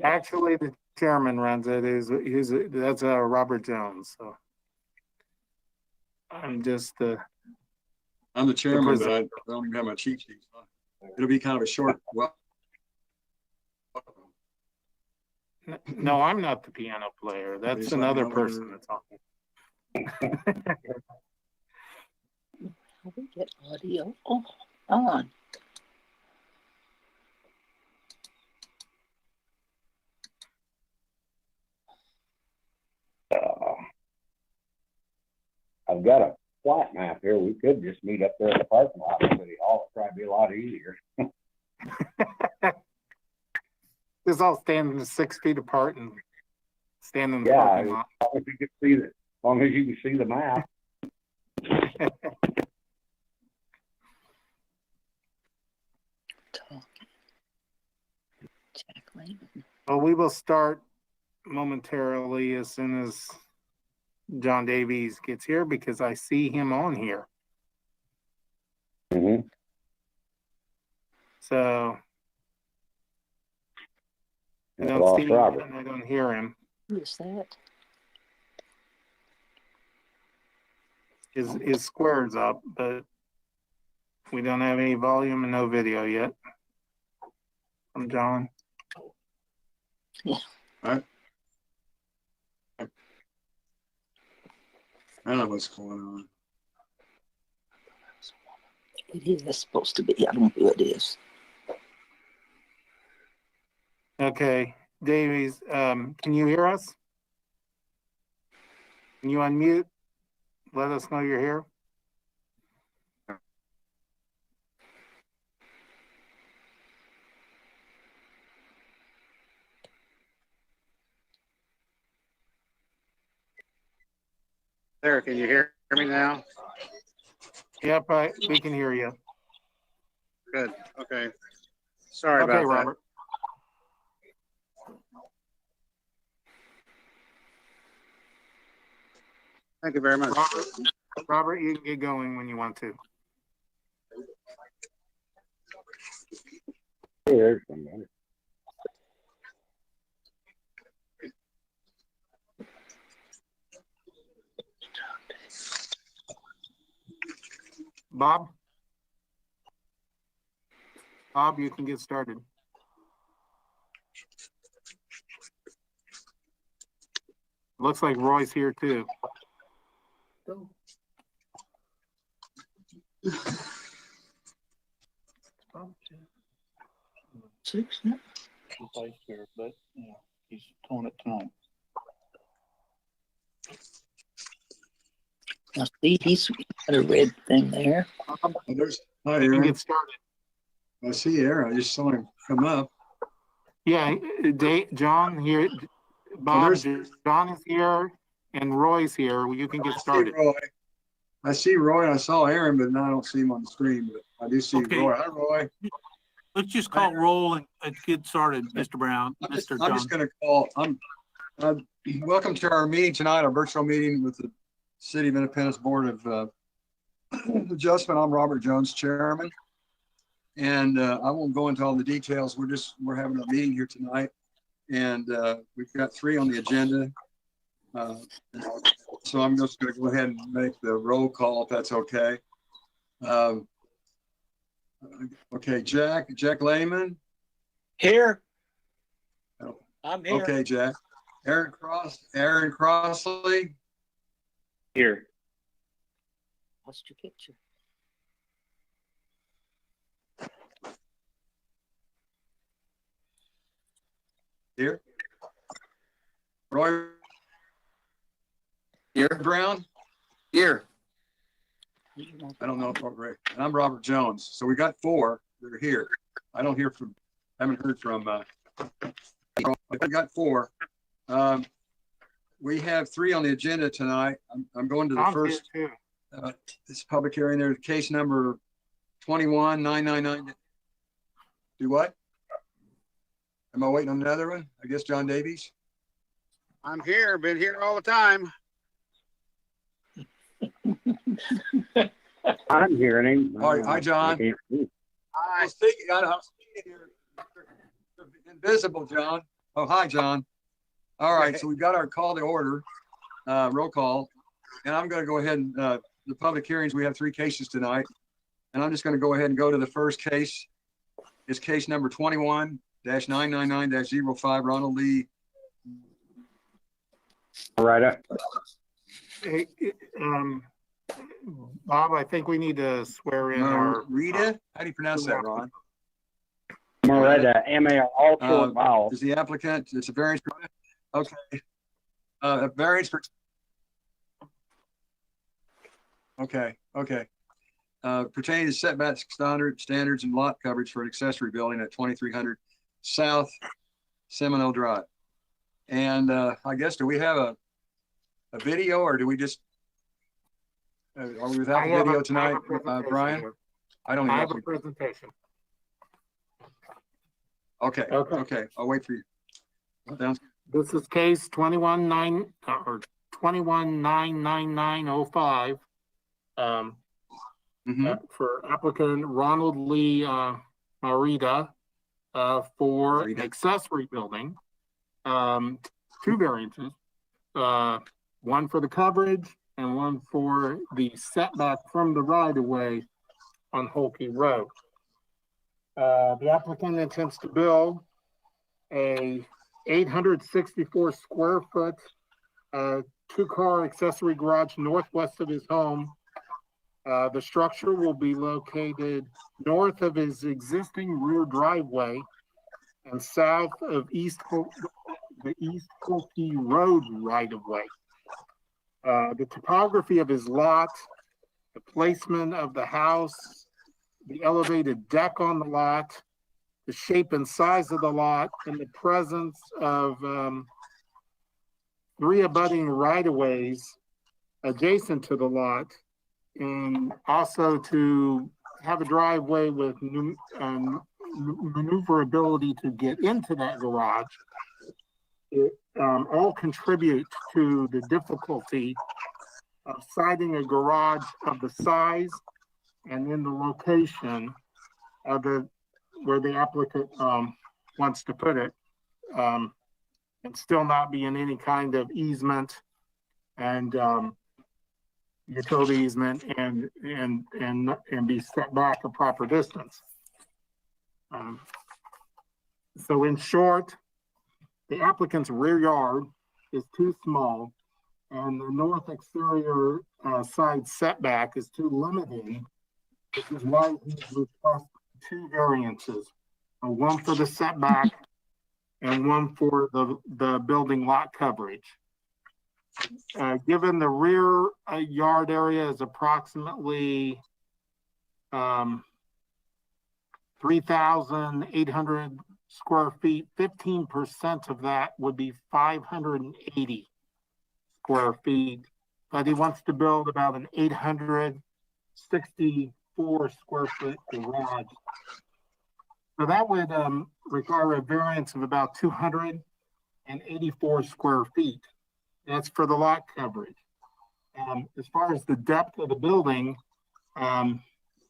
Actually, the chairman runs it. That's Robert Jones. So I'm just I'm the chairman, but I don't even have my cheat sheets. It'll be kind of a short. Well, no, I'm not the piano player. That's another person that's on. How we get audio on? I've got a flat map here. We could just meet up there at the parking lot at City Hall. It'd probably be a lot easier. Just all standing 6 feet apart and standing in the parking lot. As long as you can see as long as you can see the map. Well, we will start momentarily as soon as John Davies gets here because I see him on here. Mm-hmm. So I don't see him and I don't hear him. Who is that? His square's up, but we don't have any volume and no video yet from John. Yeah. I don't know what's going on. It is supposed to be. I don't know who it is. Okay, Davies, can you hear us? Can you unmute? Let us know you're here. There, can you hear me now? Yep, we can hear you. Good. Okay. Sorry about that. Robert. Thank you very much. Robert, you can get going when you want to. There's somebody. Bob, you can get started. Looks like Roy's here too. Six, yeah. He's here, but yeah, he's towing it tonight. Now see, he's got a red thing there. Hi, You can Aaron. get started. I see Aaron. I just saw him come up. Yeah, John here, Bob, John is here, and Roy's here. You can get started. I see Roy. I saw Aaron, but now I don't see him on the screen. But I do see Roy. Hi, Roy. Let's just call roll and get started, Mr. Brown. I'm just going to call. Welcome to our meeting tonight, our virtual meeting with the City of Independence Board of Adjustment. I'm Robert Jones, Chairman, and I won't go into all the details. We're having a meeting here tonight, and we've got 3 on the agenda. So I'm just going to go ahead and make the roll call if that's okay. Okay, Jack Lehman. Here. I'm here. Okay, Jack. Aaron Crossley. Here. What's your picture? Here. Roy. Here. Brown. Here. I don't know if I'm right. And I'm Robert Jones. So we got 4 that are here. I haven't heard from. We got 4. We have 3 on the agenda tonight. I'm going to the first. This public hearing. There's case number 21-999. Do what? Am I waiting on another one? I guess John Davies. I'm here. Been here all the time. I'm hearing him. Hi, John. Hi. I was thinking here. visible, John. Oh, hi, John. All right, so we've got our call to order, roll call. And I'm gonna go ahead and, the public hearings, we have 3 cases tonight. And I'm just gonna go ahead and go to the first case. It's case number 21-999-05, Ronald Lee. All right. Hey, Bob, I think we need to swear in our. Rita, how do you pronounce that, Ron? Moretta, M-A-R, all short vowels. Is the applicant, it's a variance. Okay. A variance for. Okay. Pertaining to setback standards and lot coverage for an accessory building at 2300 South Seminole Drive. And I guess, do we have a video, or do we just, are we without the video tonight, Brian? I don't I have have a presentation. Okay, I'll wait for you. Sounds- This is case 21-999-05. For applicant Ronald Lee Marita for an accessory building. 2 variances, one for the coverage and one for the setback from the right of way on Holkey Road. The applicant intends to build a 864 square foot 2-car accessory garage northwest of his home. The structure will be located north of his existing rear driveway and south of the East Holkey Road right of way. The topography of his lot, the placement of the house, the elevated deck on the lot, the shape and size of the lot, and the presence of 3 abutting right-of-ways adjacent to the lot, and also to have a driveway with maneuverability to get into that garage. It all contribute to the difficulty of siting a garage of the size and in the location of where the applicant wants to put it, and still not be in any kind of easement and utility easement and be set back a proper distance. So in short, the applicant's rear yard is too small and the north exterior side setback is too limiting, which is why he requests 2 variances, one for the setback and one for the building lot coverage. Given the rear yard area is approximately 3,800 square feet, 15% of that would be 580 square feet, but he wants to build about an 864 square foot garage. So that would require a variance of about 284 square feet. That's for the lot coverage. As far as the depth of the building,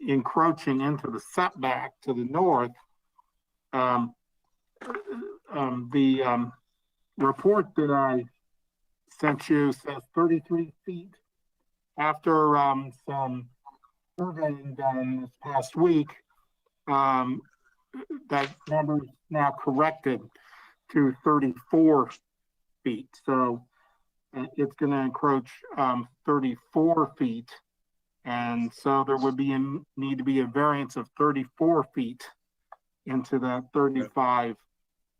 encroaching into the setback to the north, the report that I sent you says 33 feet. After some surveying done this past week, that number is now corrected to 34 feet. So it's going to encroach 34 feet. And so there would need to be a variance of 34 feet into the 35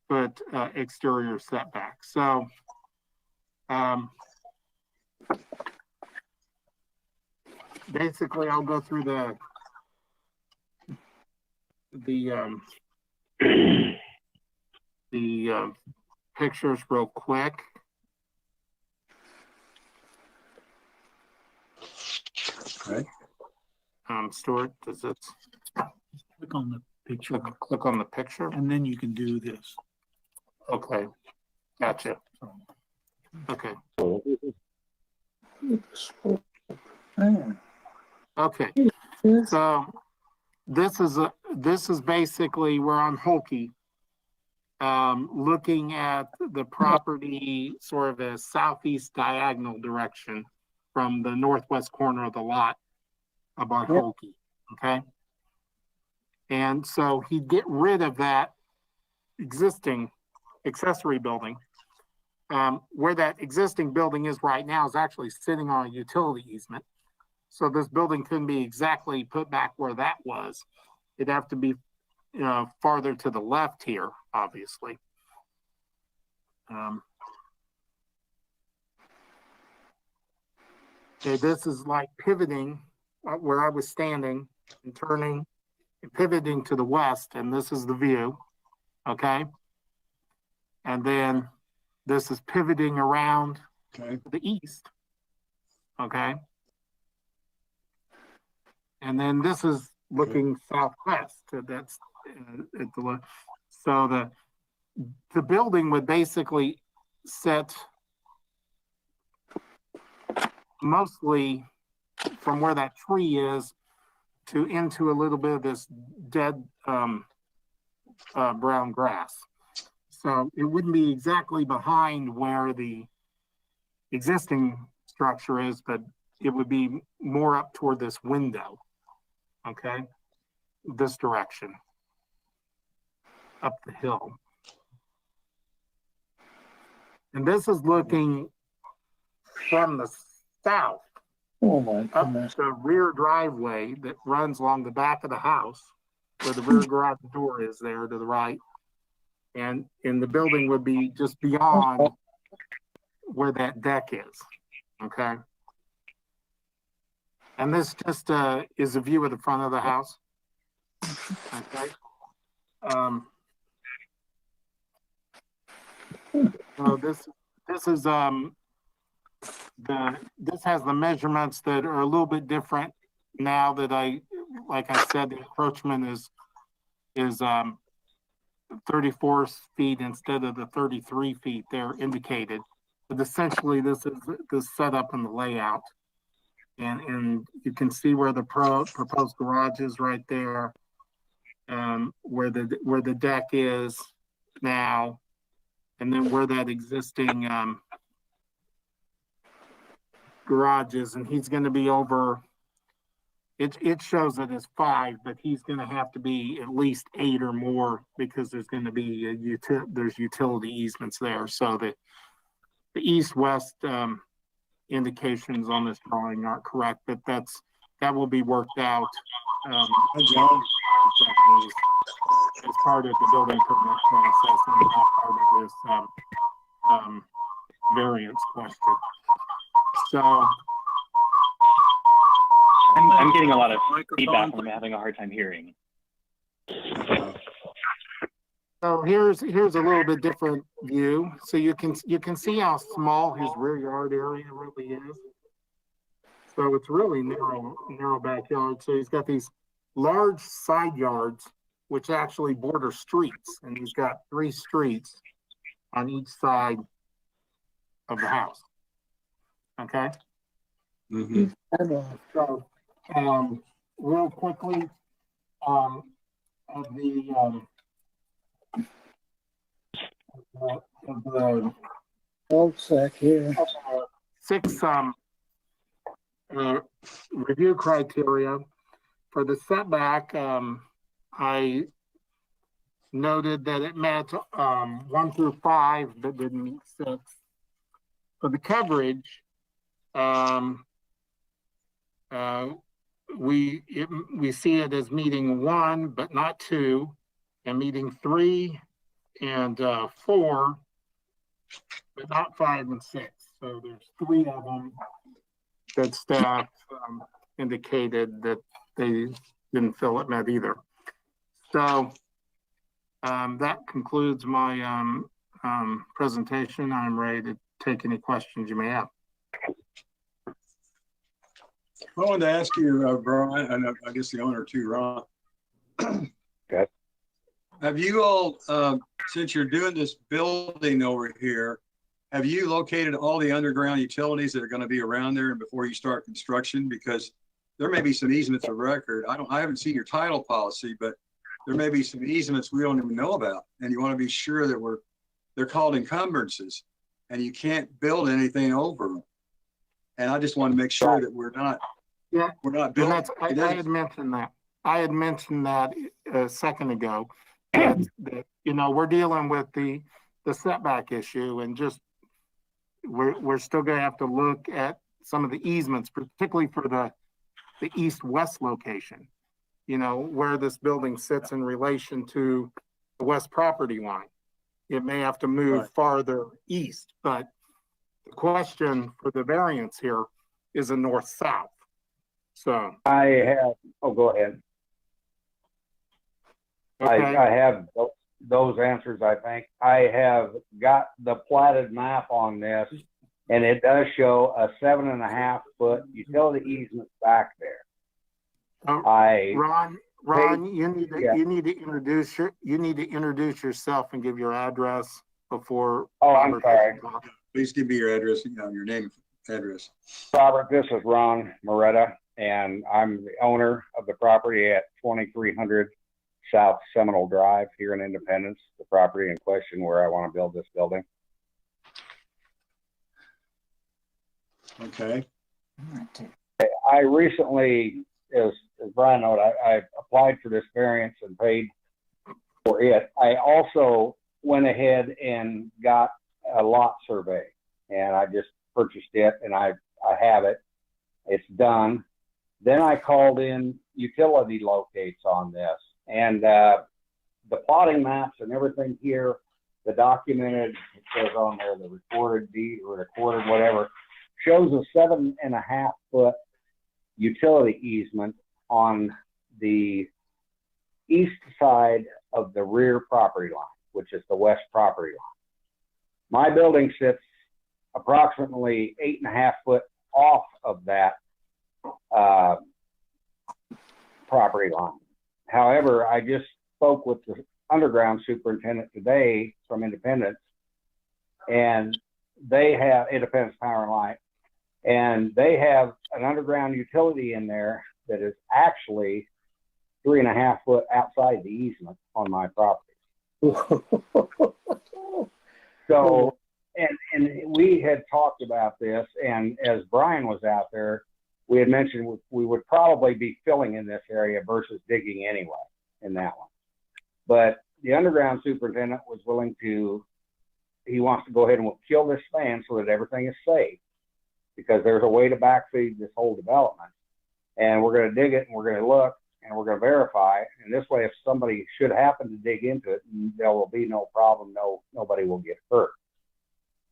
foot exterior setback. So basically I'll go through the pictures real quick. Okay. Stuart, does it Click on the picture click on the picture? and then you can do this. Okay, gotcha. Okay, okay. So this is basically, we're on Holkey, looking at the property sort of a southeast diagonal direction from the northwest corner of the lot about Holkey, okay? And so he'd get rid of that existing accessory building. Where that existing building is right now is actually sitting on a utility easement. So this building couldn't be exactly put back where that was. It'd have to be, farther to the left here, obviously. Okay, this is like pivoting where I was standing and turning and pivoting to the west, and this is the view, okay? And then this is pivoting around Okay. to the east, okay? And then this is looking southwest. That's at the left. So the building would basically sit mostly from where that tree is to into a little bit of this dead brown grass. So it wouldn't be exactly behind where the existing structure is, but it would be more up toward this window, okay? This direction, up the hill. And this is looking from the south Oh my up goodness. the rear driveway that runs along the back of the house where the rear garage door is there to the right. And the building would be just beyond where that deck is, okay? And this just is a view of the front of the house, okay? So this is this has the measurements that are a little bit different now that like I said, the encroachment is 34 feet instead of the 33 feet there indicated. But essentially this is the setup and the layout. And you can see where the proposed garage is right there, where the deck is now, and then where that existing garage is, and he's going to be over. It shows it as 5, but he's going to have to be at least 8 or more because there's going to be there's utility easements there. So the east-west indications on this drawing aren't correct, but that will be worked out as part of the building permit process and not part of this variance question. So I'm getting a lot of feedback Microphone. and I'm having a hard time hearing. So here's a little bit different view. So you can see how small his rear yard area really is. So it's really narrow backyard. So he's got these large side yards, which actually border streets, and he's got 3 streets on each side of the house. Okay. Mm-hmm. So real quickly, of the Cul-de-sac here. 6 review criteria for the setback, I noted that it met 1 through 5, but didn't meet 6. For the coverage, we see it as meeting 1, but not 2, and meeting 3 and 4, but not 5 and 6. So there's 3 of them that staff indicated that they didn't feel it met either. So that concludes my presentation. I'm ready to take any questions you may have. I wanted to ask you, Brian, and I guess the owner too, Ron. Okay. Have you all, since you're doing this building over here, have you located all the underground utilities that are going to be around there before you start construction? Because there may be some easements of record. I haven't seen your title policy, but there may be some easements we don't even know about, and you want to be sure that they're called encumbrances, and you can't build anything over them. And I just want to make sure that we're not And building. that's, I had mentioned that. I had mentioned that a second ago. That, we're dealing with the setback issue, and just we're still going to have to look at some of the easements, particularly for the east-west location. Where this building sits in relation to the west property line. It may have to move farther east, but the question for the variance here is a north-south. So go ahead. okay. I have those answers, I think. I have got the platted map on this, and it does show a 7.5 foot utility easement back there. Ron, you need to introduce yourself and give your address before. Oh, I'm sorry. Please give me your address, your name, address. Robert, this is Ron Moretta, and I'm the owner of the property at 2300 South Seminole Drive here in Independence, the property in question where I want to build this building. Okay. I recently, as Brian noted, I applied for this variance and paid for it. I also went ahead and got a lot survey, and I just purchased it, and I have it. It's done. Then I called in utility locates on this, and the plotting maps and everything here, the documented, it says on there, the recorded deed or recorded whatever, shows a 7.5 foot utility easement on the east side of the rear property line, which is the west property line. My building sits approximately 8.5 foot off of that property line. However, I just spoke with the underground superintendent today from Independence, and they have Independence Power and Light, and they have an underground utility in there that is actually 3.5 foot outside the easement on my property. So, and we had talked about this, and as Brian was out there, we had mentioned we would probably be filling in this area versus digging anyway in that one. But the underground superintendent was willing to, he wants to go ahead and kill this span so that everything is safe, because there's a way to backfeed this whole development. And we're going to dig it, and we're going to look, and we're going to verify. And this way, if somebody should happen to dig into it, there will be no problem. Nobody will get hurt.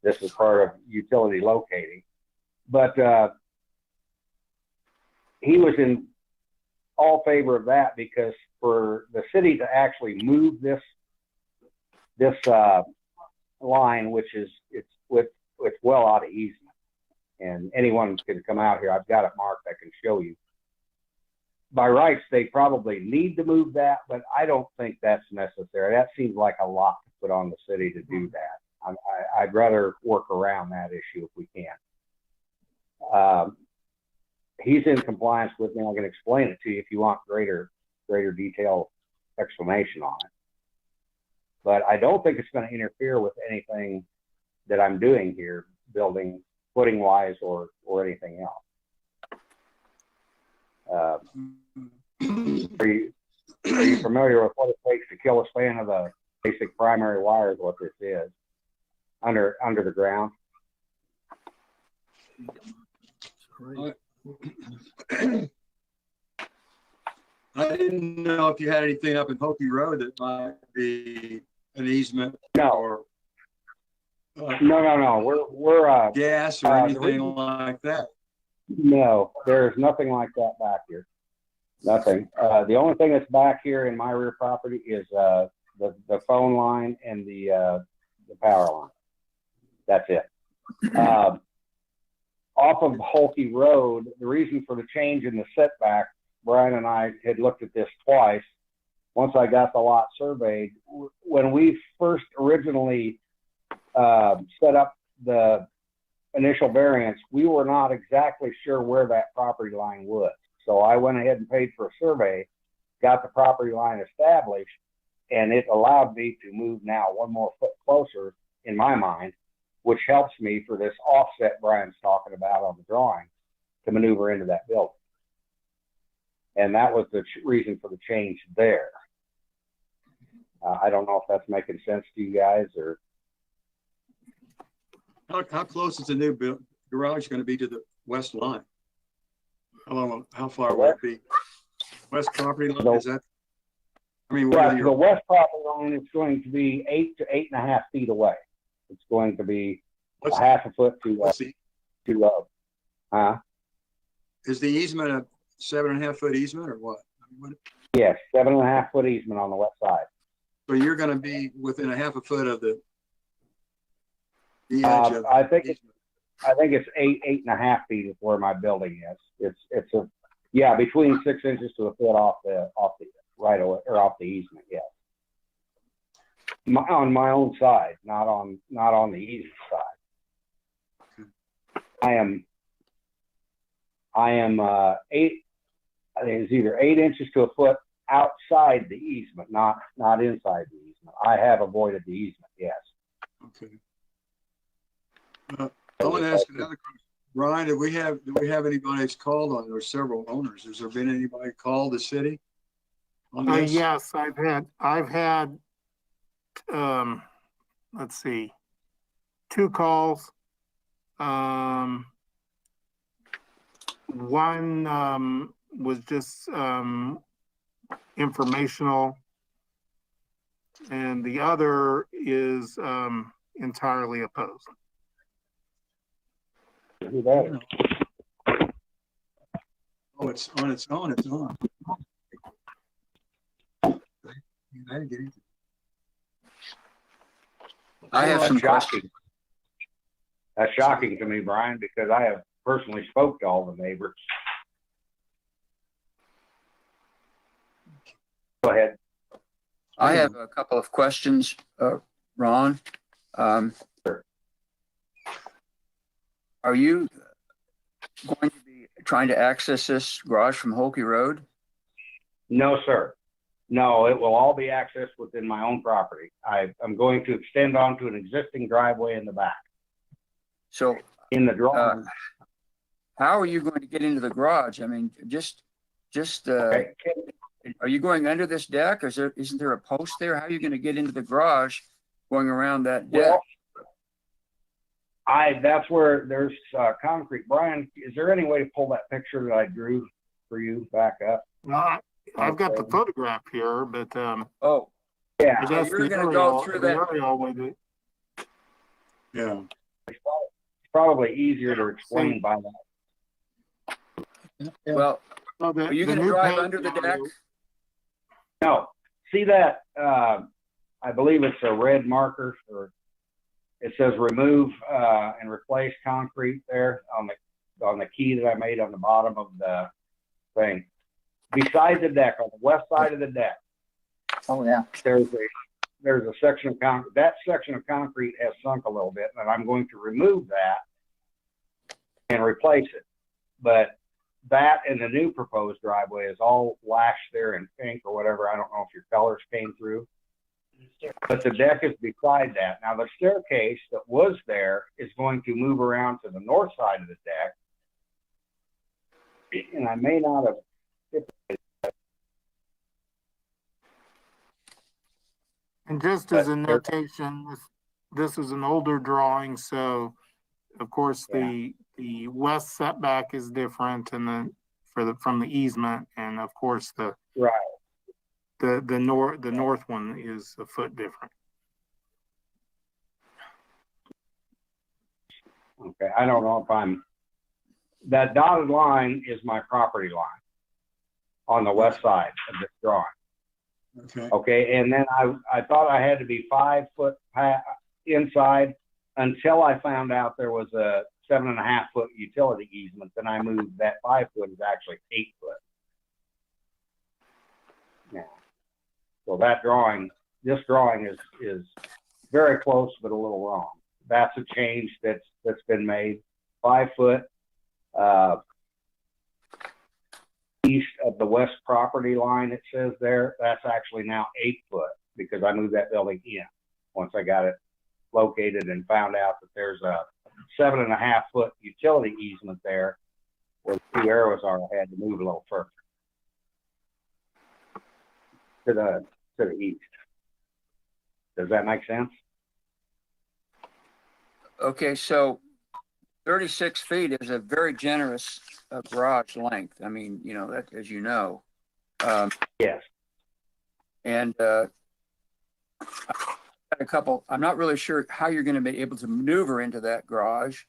This is part of utility locating. But he was in all favor of that, because for the city to actually move this line, which is it's well out of easement, and anyone can come out here. I've got it marked. I can show you. By rights, they probably need to move that, but I don't think that's necessary. That seems like a lot to put on the city to do that. I'd rather work around that issue if we can. He's in compliance with me. I can explain it to you if you want greater detailed explanation on it. But I don't think it's going to interfere with anything that I'm doing here, building, footing wise, or anything else. Are you familiar with what it takes to kill a span of the basic primary wires? What this is under the ground? I didn't know if you had anything up in Hokie Road that might be an easement. No. Or No. We're gas or anything like that. No, there's nothing like that back here. Nothing. The only thing that's back here in my rear property is the phone line and the power line. That's it. Off of Hokie Road, the reason for the change in the setback, Brian and I had looked at this twice. Once I got the lot surveyed, when we first originally set up the initial variance, we were not exactly sure where that property line was. So I went ahead and paid for a survey got the property line established, and it allowed me to move now one more foot closer in my mind, which helps me for this offset Brian's talking about on the drawing to maneuver into that building. And that was the reason for the change there. I don't know if that's making sense to you guys, or How close is the new garage going to be to the west line? How far will it be? West property line, is that? I mean, what yeah, are the your, west property line is going to be 8 to 8.5 feet away. It's going to be what's, a half a foot what's the, is the easement a 7.5 foot easement or what? Yes, 7.5 foot easement on the west side. So you're going to be within a half a foot of the edge of I think the it's 8.5 feet is where my building is. It's between 6 inches to a foot off the right away or off the easement. Yes, on my own side, not on the easement side. I am 8. I think it's either 8 inches to a foot outside the easement, not inside the easement. I have avoided the easement. Yes. Okay. I want to ask another question. Brian, do we have anybody that's called on? There's several owners. Has there been anybody called the city on this? Yes, I've had, let's see, 2 calls. One was just informational, and the other is entirely opposed. Who that is? Oh, it's on its own. It's on. I didn't get it. I have some shocking. questions. That's shocking to me, Brian, because I have personally spoke to all the neighbors. Go ahead. I have a couple of questions, Ron. Sure. Are you going to be trying to access this garage from Holkey Road? No, sir. No, it will all be accessed within my own property. I'm going to extend onto an existing driveway in the back. So In the drawing. how are you going to get into the garage? I mean, just Okay. are you going under this deck? Or isn't there a post there? How are you going to get into the garage going around that deck? Well, that's where there's concrete. Brian, is there any way to pull that picture that I drew for you back up? Well, I've got the photograph here, but Oh, Yeah. I guess you're the gonna go through that. aerial with it. Yeah. It's probably easier to explain by that. well, So are you going to drive under the deck? No. See that, I believe it's a red marker, or it says remove and replace concrete there on the key that I made on the bottom of the thing. Beside the deck, on the west side of the deck. Oh, yeah. There's a section of concrete. That section of concrete has sunk a little bit, and I'm going to remove that and replace it. But that and the new proposed driveway is all lashed there in pink or whatever. I don't know if your colors came through. But the deck is beside that. Now the staircase that was there is going to move around to the north side of the deck. And I may not have. And just as a notation, this is an older drawing, so of course the west setback is different, and then from the easement, and of course the north one is a foot different. Okay, I don't know if that dotted line is my property line on the west side of this drawing. Okay. Okay, and then I thought I had to be 5 foot inside until I found out there was a 7.5 foot utility easement. Then I moved that 5 foot is actually 8 foot. Now, so this drawing is very close, but a little wrong. That's a change that's been made. 5 foot. east of the west property line, it says there, that's actually now 8 foot because I moved that building in once I got it located and found out that there's a 7.5 foot utility easement there where the 2 arrows are. I had to move a little further to the east. Does that make sense? Okay, so 36 feet is a very generous garage length. I mean, you know, that, as you know. Yes. And I'm not really sure how you're going to be able to maneuver into that garage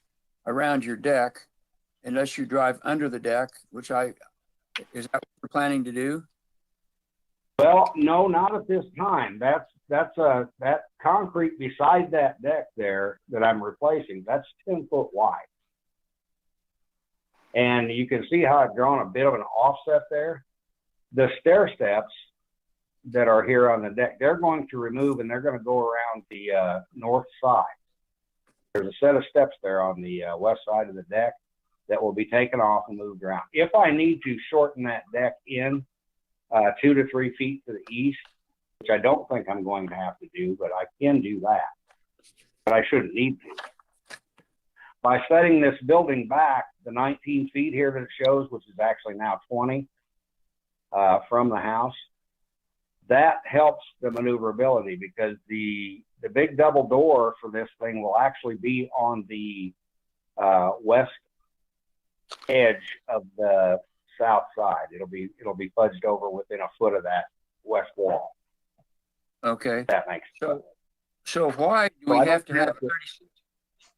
around your deck unless you drive under the deck, is that what you're planning to do? Well, no, not at this time. That concrete beside that deck there that I'm replacing, that's 10 foot wide. And you can see how I've drawn a bit of an offset there. The stair steps that are here on the deck, they're going to remove and they're going to go around the north side. There's a set of steps there on the west side of the deck that will be taken off and moved around. If I need to shorten that deck in 2 to 3 feet to the east, which I don't think I'm going to have to do, but I can do that. But I shouldn't need to. By setting this building back the 19 feet here that it shows, which is actually now 20 from the house, that helps the maneuverability because the big double door for this thing will actually be on the west edge of the south side. It'll be fudged over within a foot of that west wall. Okay. If that makes sense. So why do we have to have 36?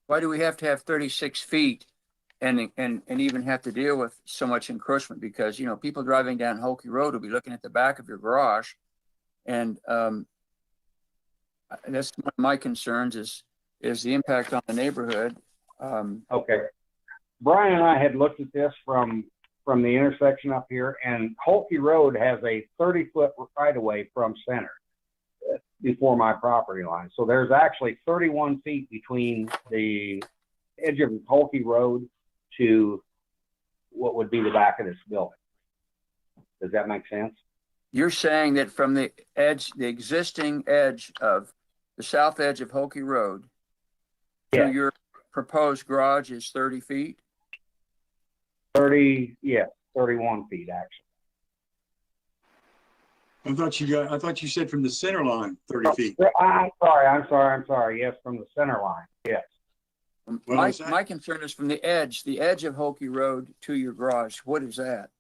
Why do we have to have 36 feet and even have to deal with so much encroachment? Because, you know, people driving down Holkey Road will be looking at the back of your garage. And that's one of my concerns is the impact on the neighborhood. Okay. Brian and I had looked at this from the intersection up here, and Holkey Road has a 30-foot right-of-way from center before my property line. So there's actually 31 feet between the edge of Holkey Road to what would be the back of this building. Does that make sense? You're saying that from the edge, the existing edge of the south edge of Holkey Road to your proposed garage is 30 feet? 31 feet actually. I thought you said from the center line, 30 feet. I'm sorry. Yes, from the center line. Yes. Well, My concern is from the edge of Holkey Road to your garage. What is that?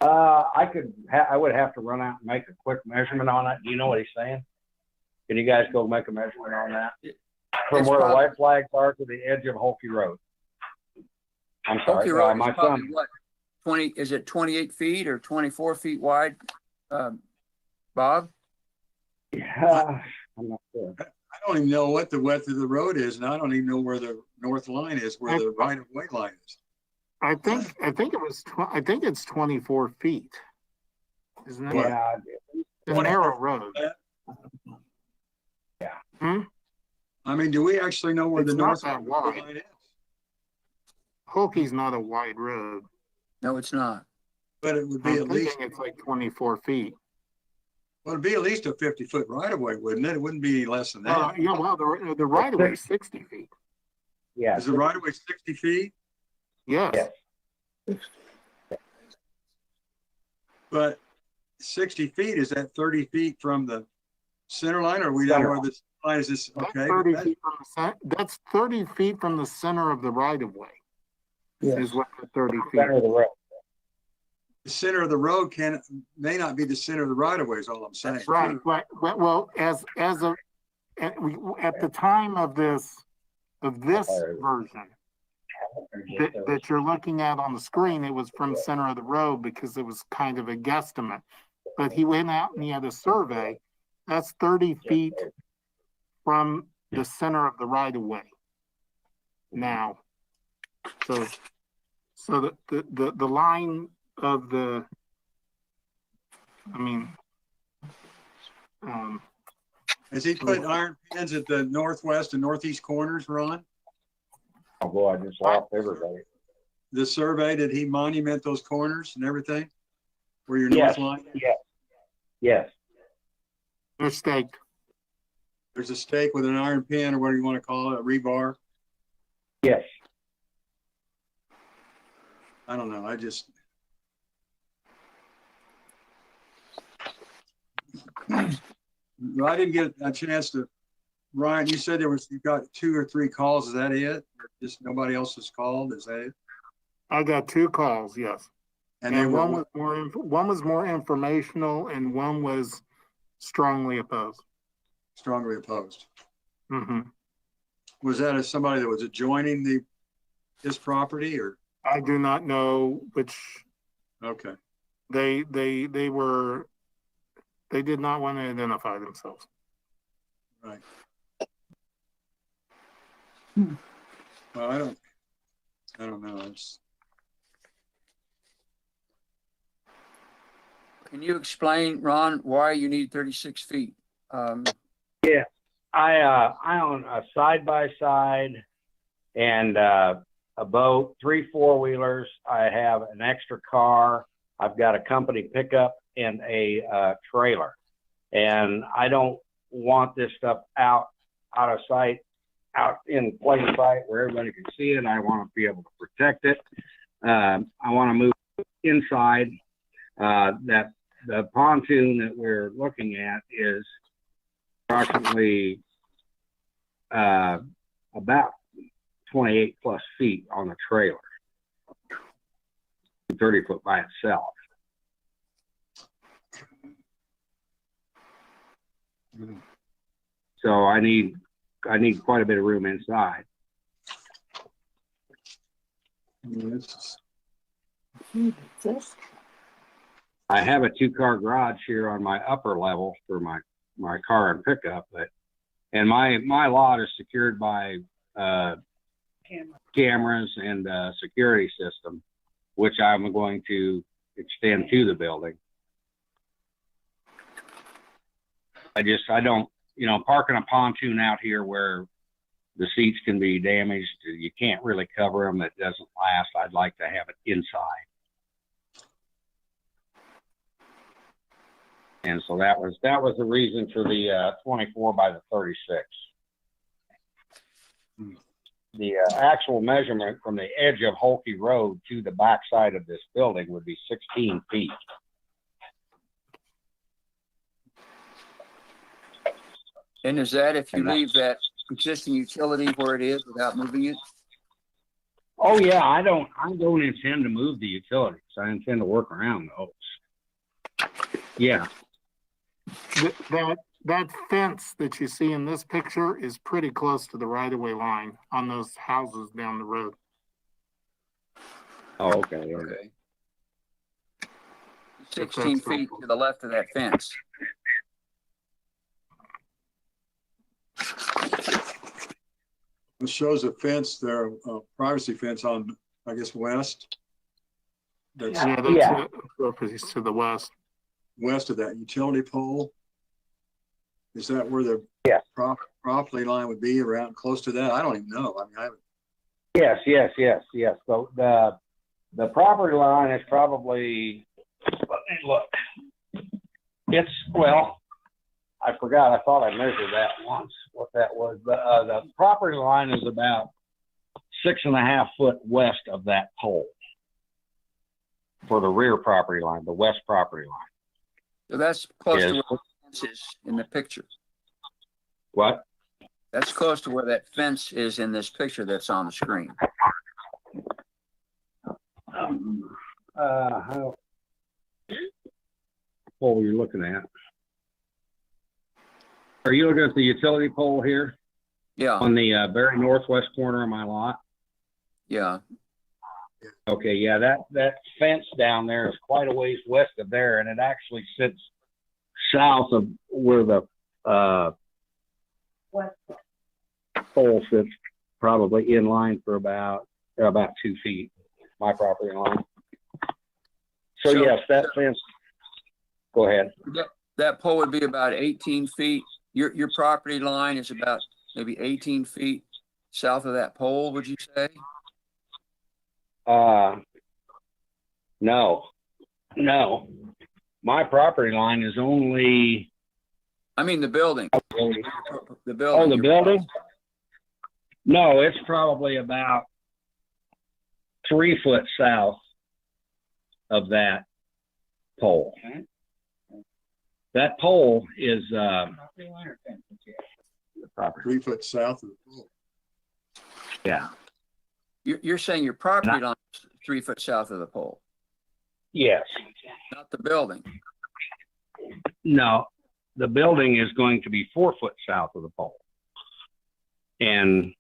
I would have to run out and make a quick measurement on it. Do you know what he's saying? Can you guys go make a measurement on that? From where the white flags are to the edge of Holkey Road. I'm sorry. Holkey Road my is probably son. what? 20? Is it 28 feet or 24 feet wide? Bob? Yeah, I'm not sure. I don't even know what the width of the road is, and I don't even know where the north line is, where the right of way line is. I think it's 24 feet. Isn't it? Yeah. It's a narrow road. Yeah. I mean, do we actually know where It's the not north that wide. line is? Holkey's not a wide road. No, it's not. But it would be I'm at least, thinking it's like 24 feet. well, it'd be at least a 50-foot right of way, wouldn't it? It wouldn't be any less than that. Yeah, well, the right of way is 60 feet. Yeah. Is the right of way 60 feet? Yes. Yes. But 60 feet, is that 30 feet from the center line, or we don't know where this line is? This That's okay? 30 feet from that's 30 feet from the center of the right of way. Yes. Is what the 30 feet. Center of the road. The center of the road may not be the center of the right of way. Is all I'm saying. Right. Well, at the time of this version that you're looking at on the screen, it was from center of the road because it was kind of a guesstimate. But he went out and he had a survey. That's 30 feet from the center of the right of way. Now, so the line of the, Has he put iron pins at the northwest and northeast corners, Ron? Oh boy, I just lost everybody. the survey, did he monument those corners and everything? Where your Yes, north line? yes. They're staked. There's a stake with an iron pin or whatever you want to call it, a rebar. Yes. I don't know. I didn't get a chance to, Ryan, you said you got 2 or 3 calls. Is that it? Or just nobody else has called? Is that it? I got 2 calls, yes. And they were, one was more informational and one was strongly opposed. strongly opposed. Hmm. Was that somebody that was adjoining this property or? I do not know which. Okay. They did not want to identify themselves. Right. Well, I don't know. Can you explain, Ron, why you need 36 feet? Yeah, I own a side-by-side and a boat, 3 4-wheelers. I have an extra car. I've got a company pickup and a trailer. And I don't want this stuff out of sight, out in plain sight where everybody can see it. I want to be able to protect it. I want to move inside. That the pontoon that we're looking at is approximately about 28 plus feet on the trailer, 30 foot by itself. So I need quite a bit of room inside. I have a 2-car garage here on my upper level for my car and pickup, and my lot is secured by cameras and a security system, which I'm going to extend to the building. I don't, parking a pontoon out here where the seats can be damaged, you can't really cover them, it doesn't last. I'd like to have it inside. And so that was the reason for the 24 by the 36. The actual measurement from the edge of Holkey Road to the backside of this building would be 16 feet. And is that if you leave that existing utility where it is without moving it? Oh yeah, I don't intend to move the utilities. I intend to work around those. Yeah. That fence that you see in this picture is pretty close to the right-of-way line on those houses down the road. Oh, okay. Okay. 16 feet to the left of that fence. It shows a fence there, a privacy fence on, I guess, west. That's To the west. west of that utility pole. Is that where the property line would be, around close to that? I don't even know. I mean, I haven't. Yes. So the property line is probably, let me look. It's, well, I forgot. I thought I measured that once, what that was. The property line is about 6.5 foot west of that pole for the rear property line, the west property line. So that's close to where the fence is in the picture. What? That's close to where that fence is in this picture that's on the screen. How pole you're looking at? Are you looking at the utility pole here? Yeah. On the very northwest corner of my lot? Yeah. Okay, yeah, that fence down there is quite a ways west of there, and it actually sits south of where the pole sits, probably in line for about 2 feet, my property line. So yes, that fence, go ahead. That pole would be about 18 feet. Your property line is about maybe 18 feet south of that pole, would you say? No. My property line is only, I mean, the building. The building. oh, the building? No, it's probably about 3 foot south of that pole. That pole is, the property. 3 foot south of the pool. Yeah. You're saying your property line is 3 foot south of the pole, Yes. not the building. No, the building is going to be 4 foot south of the pole. And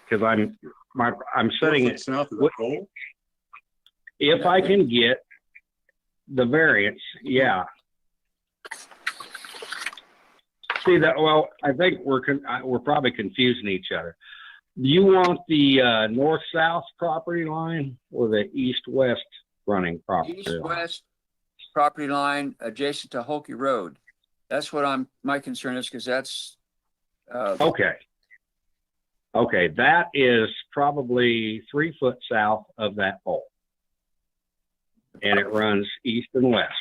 because I'm 4 setting foot it, south of the pole. if I can get the variance, yeah. See that? Well, I think we're probably confusing each other. Do you want the north-south property line or the east-west running property line? East-west property line adjacent to Holkey Road. That's what my concern is, because that's Okay. Okay, that is probably 3 foot south of that pole. And it runs east and west.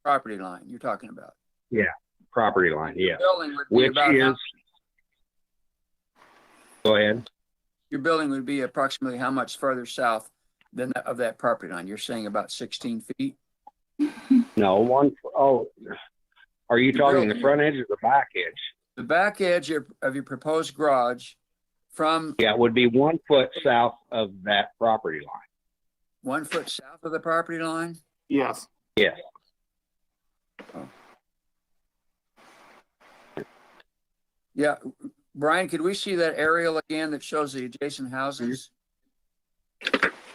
property line you're talking about. Yeah, property line, yeah. Building would be Which about is, go ahead. your building would be approximately how much further south than of that property line? You're saying about 16 feet? No, are you talking the building- front edge or the back edge? The back edge of your proposed garage from Yeah, it would be 1 foot south of that property line. 1 foot south of the property line? Yes. Yes. Yeah. Brian, could we see that aerial again that shows the adjacent houses?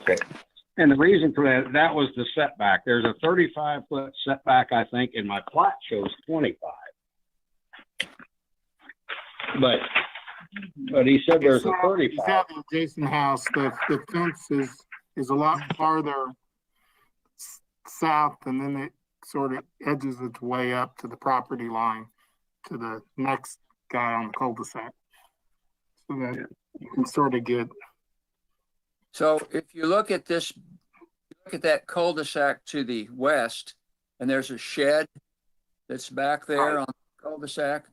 Okay. And the reason for that was the setback. There's a 35-foot setback, I think, and my plat shows 25. But he said there's a You 35. have the adjacent house, the fence is a lot farther south, and then it sort of edges its way up to the property line to the next guy on the cul-de-sac. So that you can sort of get, So if you look at this, look at that cul-de-sac to the west, and there's a shed that's back there on the cul-de-sac.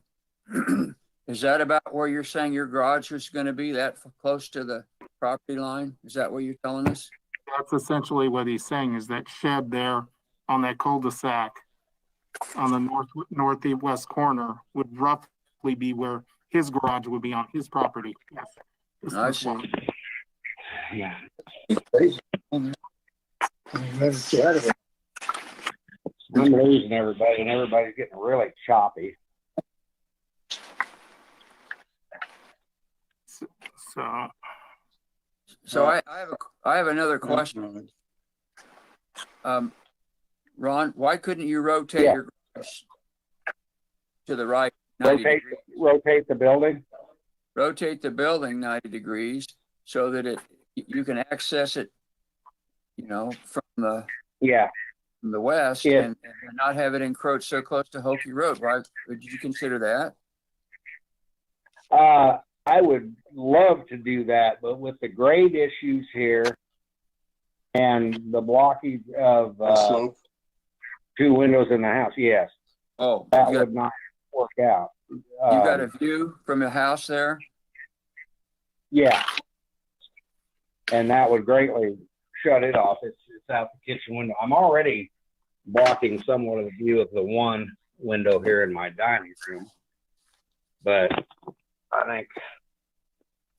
Is that about where you're saying your garage is going to be, that close to the property line? Is that what you're telling us? that's essentially what he's saying, is that shed there on that cul-de-sac on the northeast corner would roughly be where his garage would be on his property. Yes. This I is see. one. Yeah. I'm I'm losing everybody, and everybody's getting really choppy. So I have another question. Ron, why couldn't you rotate your garage to the right 90 degrees? Rotate the building? Rotate the building 90 degrees so that you can access it, from the west, Yeah. and not have it encroach so close to Hokie Road. Why did you consider that? I would love to do that, but with the grade issues here and the blockage of Slope. 2 windows in the house, yes, Oh, that you would not work out. got a view from the house there? Yeah. And that would greatly shut it off. It's out the kitchen window. I'm already blocking somewhat of the view of the one window here in my dining room. But I think,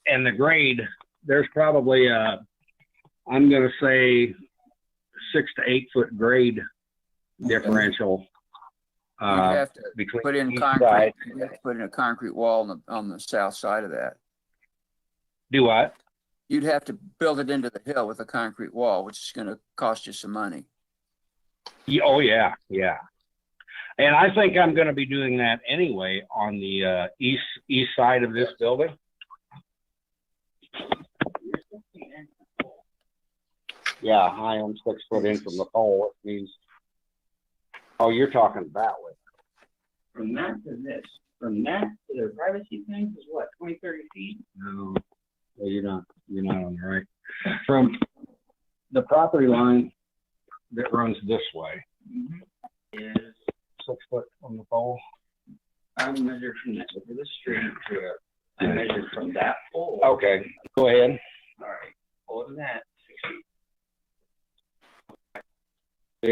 and the grade, there's probably I'm going to say 6 to 8 foot grade differential. You'd have to between put in each concrete. side. You'd have to put in a concrete wall on the south side of that. Do what? You'd have to build it into the hill with a concrete wall, which is going to cost you some money. Oh yeah, yeah. And I think I'm going to be doing that anyway on the east side of this building. Yeah, I am 6 foot in from the pole. It means, oh, you're talking that way. From that to this, from that to the privacy thing is what, 20, 30 feet? No, you're not you're not on the right. From the property line that runs this way is 6 foot from the pole. I measured from that over the street to it. I measured from that pole. Okay, go ahead. All right, pole to that, 6 feet.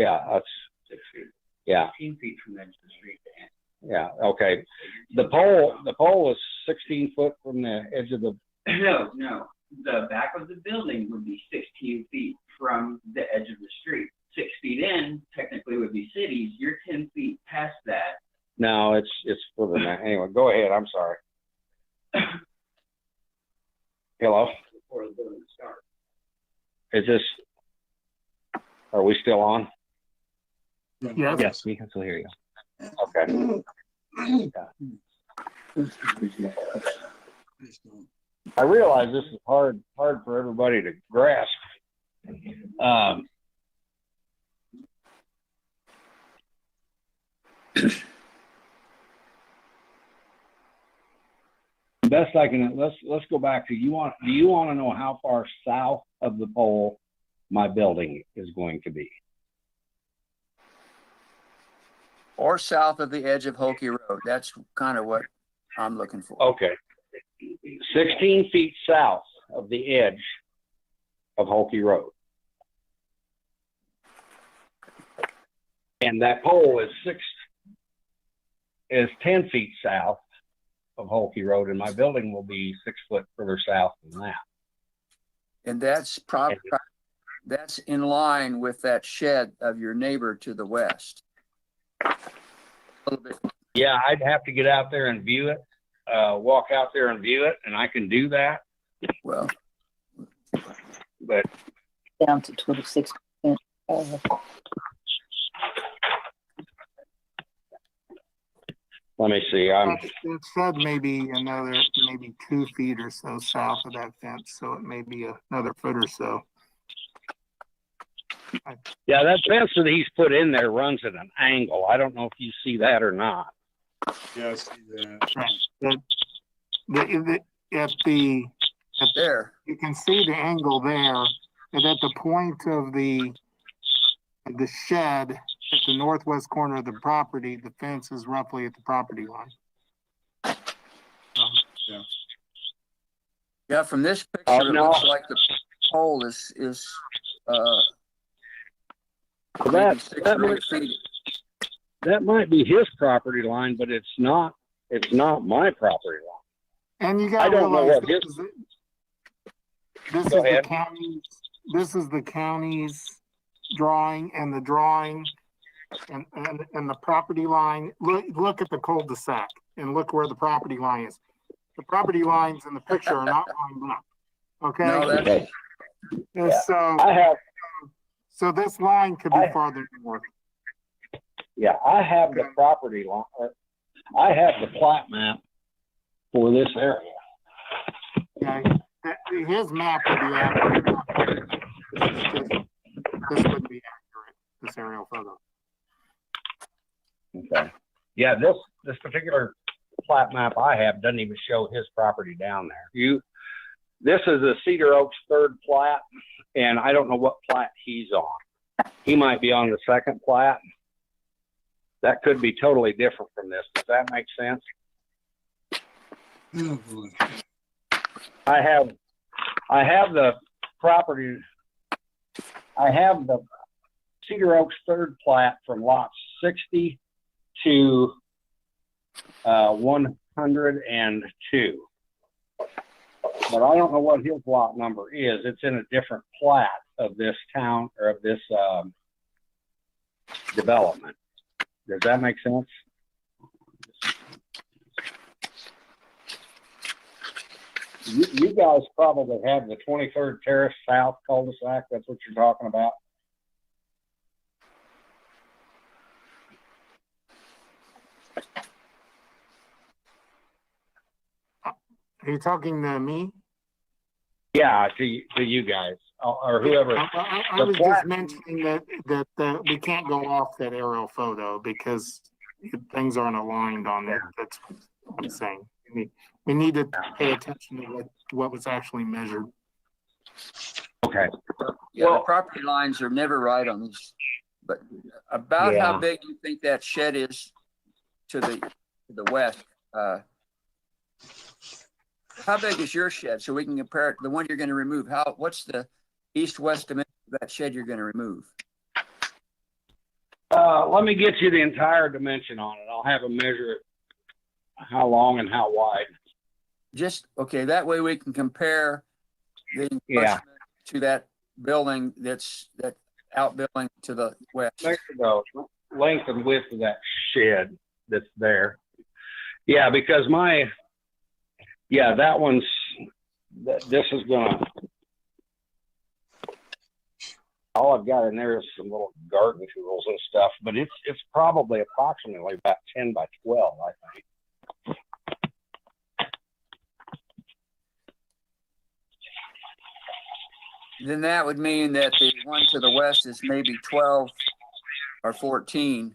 Yeah, that's, 6 feet. yeah, 15 feet from the edge of the street. yeah, okay. The pole is 16 foot from the edge of the, No, the back of the building would be 16 feet from the edge of the street. 6 feet in, technically would be cities. You're 10 feet past that. no, it's further than that. Anyway, go ahead, I'm sorry. Hello, Before the building starts. is this, are we still on? Yes. Yes, we can still hear you. Okay. I realize this is hard for everybody to grasp. Best I can, let's go back to, do you want to know how far south of the pole my building is going to be? Or south of the edge of Hokey Road. That's kind of what I'm looking for. Okay. 16 feet south of the edge of Hokey Road. And that pole is 10 feet south of Hokey Road, and my building will be 6 foot further south than that. And that's in line with that shed of your neighbor to the west. A little bit. Yeah, I'd have to get out there and view it, walk out there and view it, and I can do that. Well, But down to 26%. let me see. It said maybe 2 feet or so south of that fence, so it may be another foot or so. Yeah, that fence that he's put in there runs at an angle. I don't know if you see that or not. Yeah, I see that. there. You can see the angle there, and at the point of the shed at the northwest corner of the property, the fence is roughly at the property line. Yeah, from this picture, Oh, it no. looks like the pole is maybe That 6 or 8 feet. That might be his property line, but it's not my property line. And you I got to don't know realize what his. this is Go the ahead. county's. This is the county's drawing, and the drawing, and the property line. Look at the cul-de-sac, and look where the property line is. The property lines in the picture are not lined up. Okay. No, that's Okay. And so this line could be farther north. Yeah, I have the property line. I have the plat map for this area. Yeah, his map would be accurate. This wouldn't be accurate. This aerial photo. Okay. Yeah, this particular plat map I have doesn't even show his property down there. This is a Cedar Oaks third plat, and I don't know what plat he's on. He might be on the second plat. That could be totally different from this. Does that make sense? Oh, boy. I have the property. I have the Cedar Oaks third plat from lots 60 to 102. But I don't know what his lot number is. It's in a different plat of this town or of this development. Does that make sense? You guys probably have the 23rd Terrace South cul-de-sac. That's what you're talking about. Are you talking to me? Yeah, to you guys or whoever. I was just mentioning that we can't go off that aerial photo because things aren't aligned on it. That's what I'm saying. We need to pay attention to what was actually measured. Okay. Yeah, the Well- property lines are never right on these, but about how Yeah. big you think that shed is to the west? How big is your shed? So we can compare it to the one you're gonna remove. What's the east-west dimension of that shed you're gonna remove? Let me get you the entire dimension on it. I'll have them measure it, how long and how wide. Just, okay, that way we can compare the Yeah. encroachment to that building that outbuilding to the west. Measure the length and width of that shed that's there. Yeah, because that one's, this is gonna, all I've got in there is some little garden tools and stuff, but it's probably approximately about 10 by 12, I think. Then that would mean that the one to the west is maybe 12 or 14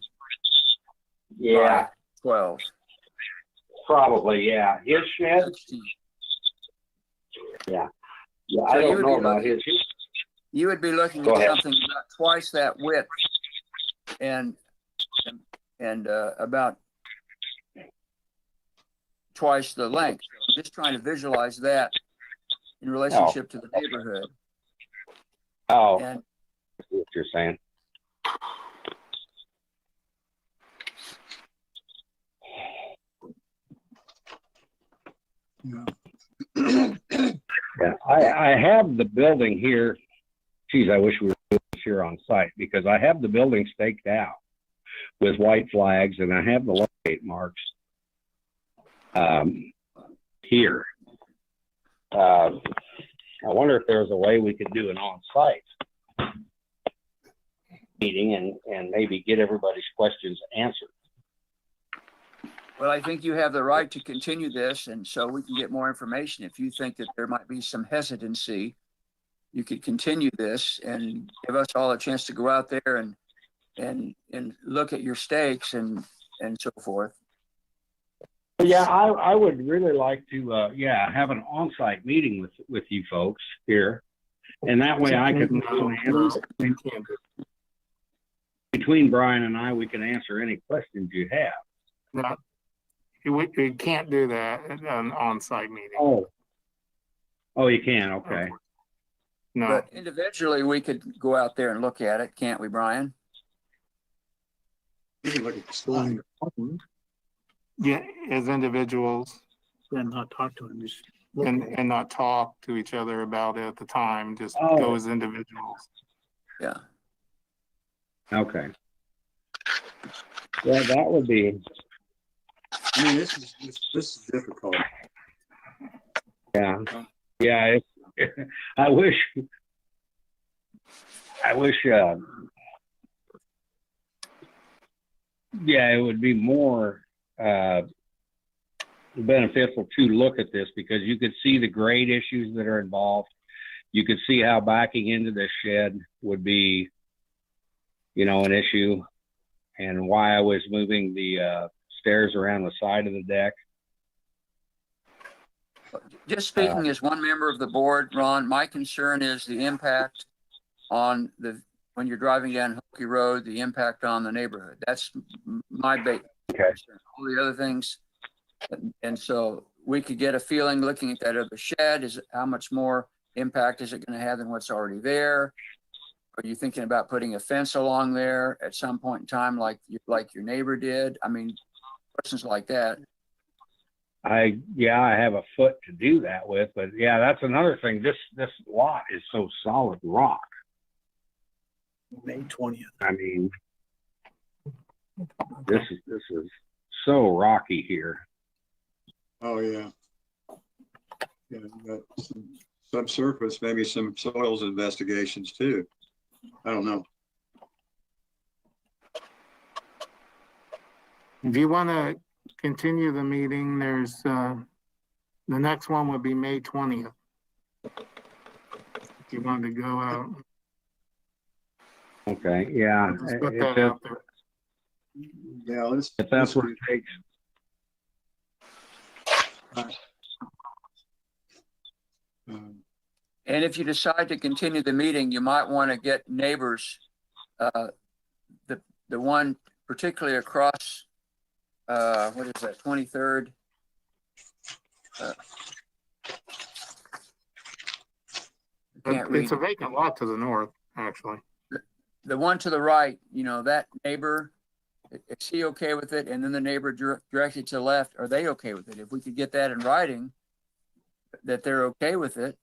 Yeah, by 12. probably, yeah. His shed, 16. yeah, So I you don't would know be about looking- his. You would be looking Go at ahead. something about twice that width and about twice the length. I'm just trying to visualize that in relationship to the neighborhood. Oh, And I see what you're saying. Yeah, I have the building here. Geez, I wish we were here on site because I have the building staked out with white flags and I have the locate marks here. I wonder if there's a way we could do an on-site meeting and maybe get everybody's questions answered. well, I think you have the right to continue this, and so we can get more information. If you think that there might be some hesitancy, you could continue this and give us all a chance to go out there and look at your stakes and so forth. Yeah, I would really like to, have an on-site meeting with you folks here. And that way I could, We can't do between Brian and I, we can answer any questions you have. that. We can't do that at an on-site meeting. Oh, you can, okay. No, But individually, we could go out there and look at it, can't we, Brian? You can look at the slide. yeah, as individuals And not talk to him, just. and not talk to each other about it at the time, just Oh. go as individuals. Yeah. Okay. Yeah, that would be, I mean, this is difficult. yeah. Yeah, I wish, it would be more beneficial to look at this because you could see the grade issues that are involved. You could see how backing into this shed would be, an issue, and why I was moving the stairs around the side of the deck. Just speaking as one member of the board, Ron, my concern is the impact on when you're driving down Hokey Road, the impact on the neighborhood. That's my big concern. All the other things. And so we could get a feeling looking at that other shed is how much more impact is it going to have than what's already there? Are you thinking about putting a fence along there at some point in time, like your neighbor did? I mean, questions like that. I have a foot to do that with, but yeah, that's another thing. This lot is so solid rock. May 20th. I mean, this is so rocky here. Oh, yeah. Yeah, but some subsurface, maybe some soils investigations too. I don't know. If you want to continue the meeting, there's, the next one would be May 20th. If you want to go out, Okay, yeah. just put that out there. Yeah, let's. If that's what it takes. Um, And if you decide to continue the meeting, you might want to get neighbors, the one particularly across, what is that, 23rd? Can't read. It's a vacant lot to the north, actually. The one to the right, you know, that neighbor, is he okay with it? And then the neighbor directly to the left, are they okay with it? If we could get that in writing, that they're okay with it,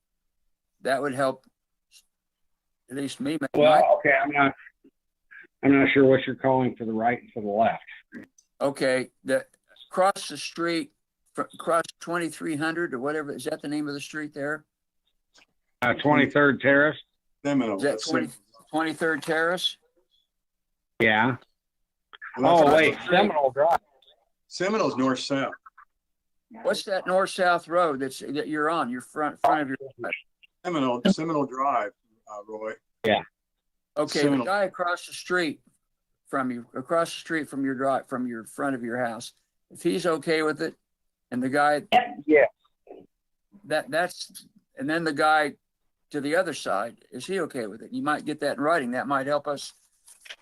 that would help at least me. Well, okay, I'm not sure what you're calling for the right and for the left. Okay, across the street, across 2300 or whatever, is that the name of the street there? 23rd Terrace. Seminole. Is that That's 23rd Terrace? Yeah. Well, Oh, wait, Seminole Drive. Seminole's north-south. What's that north-south road that you're on, your front of your? Seminole Drive, Roy. Yeah. Okay, Seminole. the guy across the street from you, across the street from your drive, from your front of your house, if he's okay with it, and the guy, Yeah. that's, and then the guy to the other side, is he okay with it? You might get that in writing. That might help us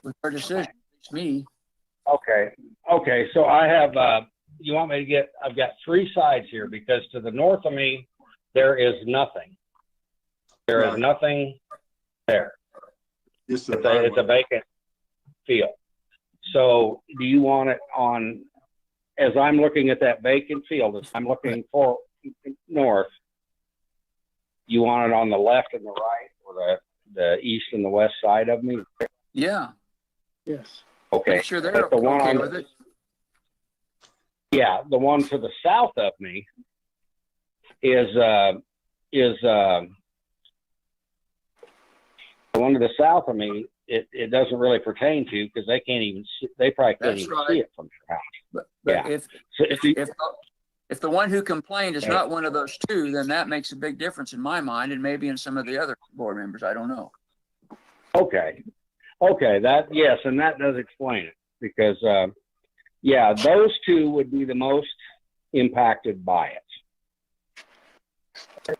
with our decision. It's me. Okay. So I have, you want me to get, I've got three sides here because to the north of me, there is nothing. There is nothing there. Just It's a vacant field. So do you want it on, as I'm looking at that vacant field, as I'm looking for north, you want it on the left and the right, or the east and the west side of me? Yeah. Yes. Okay. Make sure they're But the one okay on with it. Yeah, the one to the south of me is the one to the south of me. It doesn't really pertain to because they can't even see, they probably can't That's even right. see it from their house. But Yeah. So if the one who complained is not one of those two, then that makes a big difference in my mind, and maybe in some of the other board members. I don't know. okay, that yes, and that does explain it because yeah, those two would be the most impacted by it.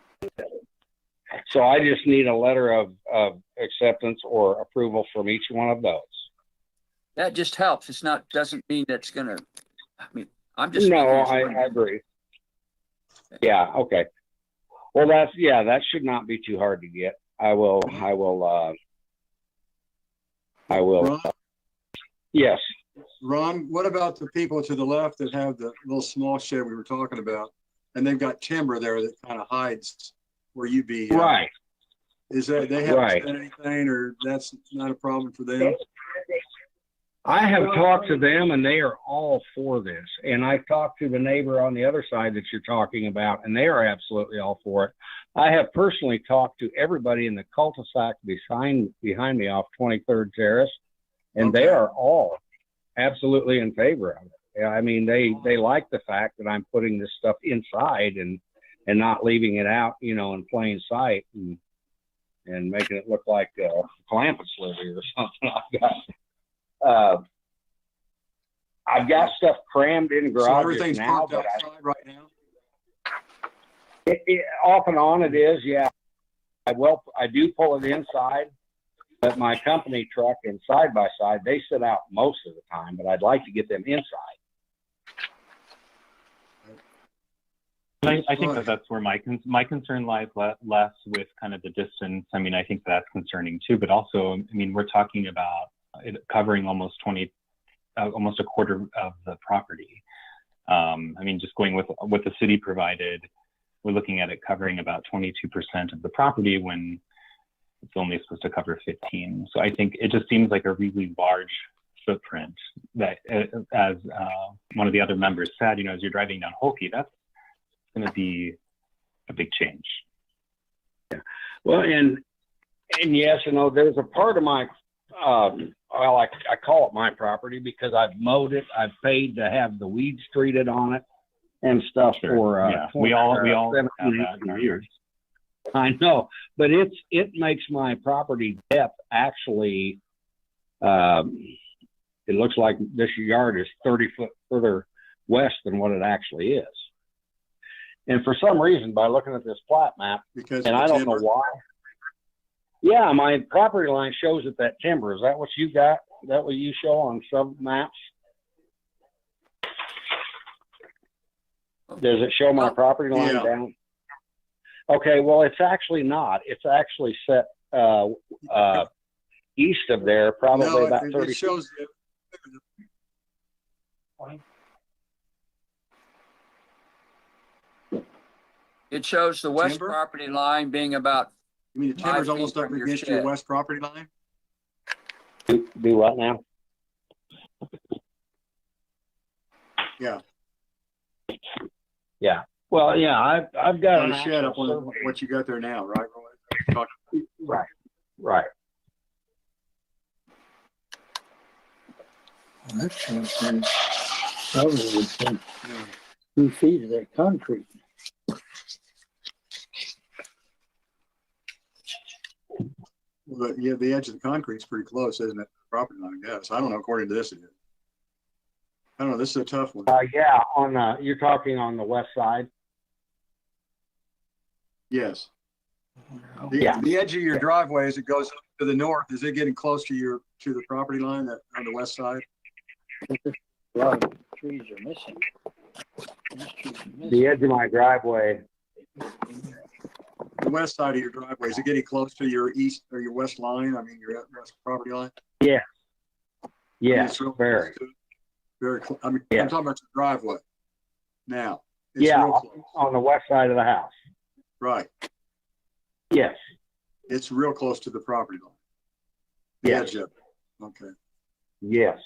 So I just need a letter of acceptance or approval from each one of those. That just helps. It's not, doesn't mean that's gonna, I mean, I'm just. No, speaking as I agree. Yeah, okay. Well, that should not be too hard to get. I will, Ron, yes. Ron, what about the people to the left that have the little small shed we were talking about? And they've got timber there that kind of hides where you'd be. Right. Is that, they haven't Right. said anything, or that's not a problem for them? I have talked to them and they are all for this. And I've talked to the neighbor on the other side that you're talking about, and they are absolutely all for it. I have personally talked to everybody in the cul-de-sac behind me off 23rd Terrace, and they Okay. are all absolutely in favor of it. Yeah, I mean, they like the fact that I'm putting this stuff inside and not leaving it out, you know, in plain sight and making it look like Clampets live here or something. I've got stuff crammed in So garages everything's now, parked but outside right now? off and on it is, yeah. I do pull it inside, but my company truck and side by side, they sit out most of the time, but I'd like to get them inside. I think that's where my concern lies less with kind of the distance. I mean, I think that's concerning too, but also, I mean, we're talking about it covering almost a quarter of the property. I mean, just going with what the city provided, we're looking at it covering about 22% of the property when it's only supposed to cover 15. So I think it just seems like a really large footprint that, as one of the other members said, you know, as you're driving down Holkey, that's going to be a big change. Yeah. Well, and yes, you know, there's a part of my, well, I call it my property because I've mowed it. I've paid to have the weeds treated on it and stuff. Sure. For, yeah, we all have that in our years. I know, but it makes my property depth actually, it looks like this yard is 30 foot further west than what it actually is. And for some reason, by looking at this plat map, Because and of I the don't know timber? why. Yeah, my property line shows it that timber. Is that what you got? Is that what you show on sub maps? Does it show my property line Yeah. down? Okay, well, it's actually not. It's actually set east of there, probably No, about it 30 shows. It shows the west Timber? property line being about, I mean, the 5 timber's feet almost up from your against your shed. west property line? Do what now? Yeah. Yeah. Well, yeah, I've got On an the shed up actual on survey. what you got there now, right, Roy? Right. Right. That's something. Probably would take 2 feet of that concrete. But yeah, the edge of the concrete's pretty close, isn't it? Property line, I guess. I don't know, according to this it is. I don't know, this is a tough one. Yeah, on you're talking on the west side. Yes. Yeah. The edge of your driveway, as it goes up to the north, is it getting close to the property line that on the west side? A lot of trees are missing. These trees are missing. The edge of my driveway. The west side of your driveway, is it getting close to your east or your west line? I mean, your west property line? Yeah. I mean, Yeah, it's real very. close to- Very close. I mean, Yeah. I'm talking about the driveway now. It's Yeah, real close. on the west side of the house. Right. Yes. It's real close to the property line. The Yes. edge of it. Okay. Yes.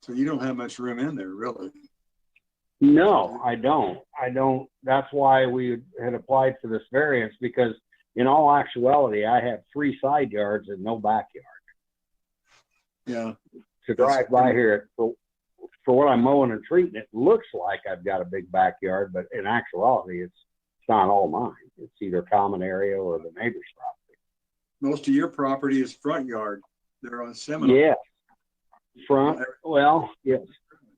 So you don't have much room in there, really. No, I don't. That's why we had applied for this variance, because in all actuality, I have 3 side yards and no backyard. Yeah. To drive by here, for what I'm mowing and treating, it looks like I've got a big backyard, but in actuality, it's not all mine. It's either common area or the neighbor's property. Most of your property is front yard. They're on Seminole. Yeah. Front, well, yes,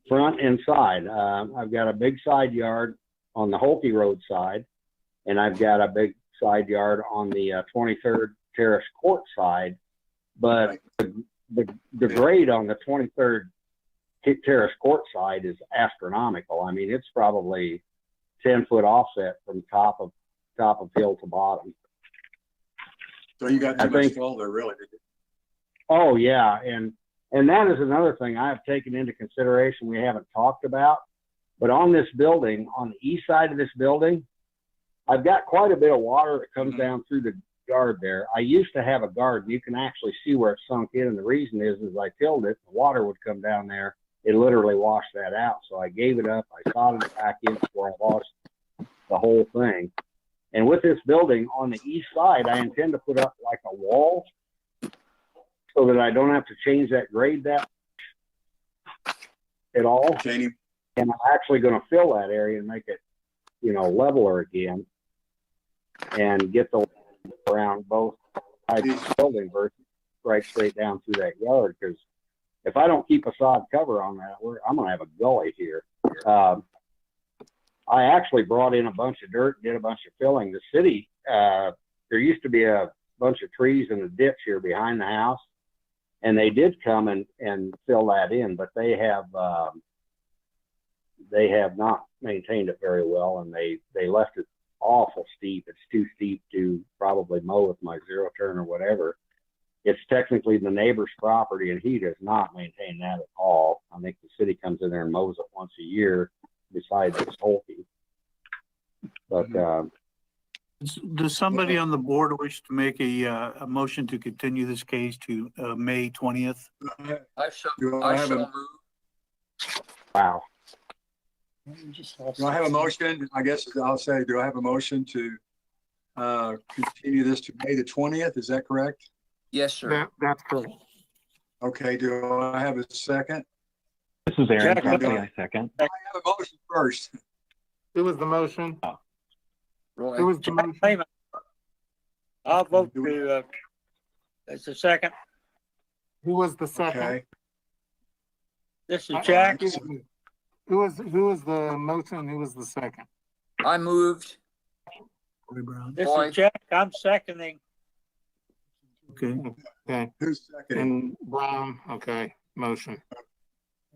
front and side. I've got a big side yard on the Holkey Road side, and I've got a big side yard on the 23rd Terrace Court side. But the grade on the 23rd Terrace Court side is astronomical. I mean, it's probably 10-foot offset from top of hill to bottom. So you got too much fall there, really. Oh yeah, and that is another thing I have taken into consideration we haven't talked about. But on this building, on the east side of this building, I've got quite a bit of water that comes down through the yard there. I used to have a garden. You can actually see where it sunk in, and the reason is I tilled it, the water would come down there. It literally washed that out. So I gave it up. I sodded it back in before I lost the whole thing. And with this building on the east side, I intend to put up like a wall so that I don't have to change that grade that at all. Chaney. And I'm actually going to fill that area and make it, leveler again and get the around both sides of the building versus right straight down through that yard. Because if I don't keep a sod cover on that, I'm going to have a gully here. I actually brought in a bunch of dirt and did a bunch of filling. The city, there used to be a bunch of trees in the ditch here behind the house, and they did come and fill that in, but they have not maintained it very well, and they left it awful steep. It's too steep to probably mow with my zero turn or whatever. It's technically the neighbor's property, and he does not maintain that at all. I think the city comes in there and mows it once a year, besides its Holkey. But does somebody on the board wish to make a motion to continue this case to May 20th? I so Do I have a- move. wow. Do I have a motion? I guess I'll say, do I have a motion to continue this to May the 20th? Is that correct? Yes, sir. That's correct. Okay, do I have a second? This is Aaron. Second. Bradley, I second. I have a motion first. Who was the motion? Roy. Who was the motion? I'll vote to, that's the second. Who was the second? Okay. This is Jack. Who was the motion? Who was the second? I moved. Roy Brown. This Boy. is Jack. I'm seconding. Okay. Okay, Who's second? and Brown, okay, motion.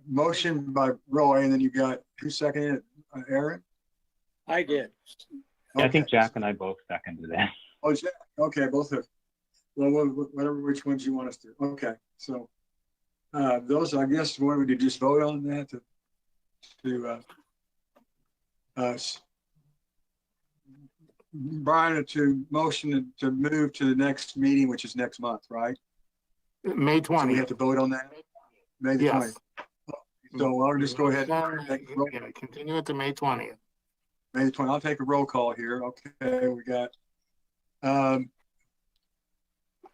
Motion by Roy, and then you got who seconded it? Aaron? I did. I think Okay. Jack and I both seconded it. Oh, Jack. Okay, both of. Well, whatever, which ones you want us to. Okay, so those, I guess, what would you just vote on that Brian, to motion to move to the next meeting, which is next month, right? May So we have 20th. to vote on that? May the Yes. 20th. So I'll just go ahead. and take a roll- Yeah, continue it to May 20th. May the 20th. I'll take a roll call here. Okay, we got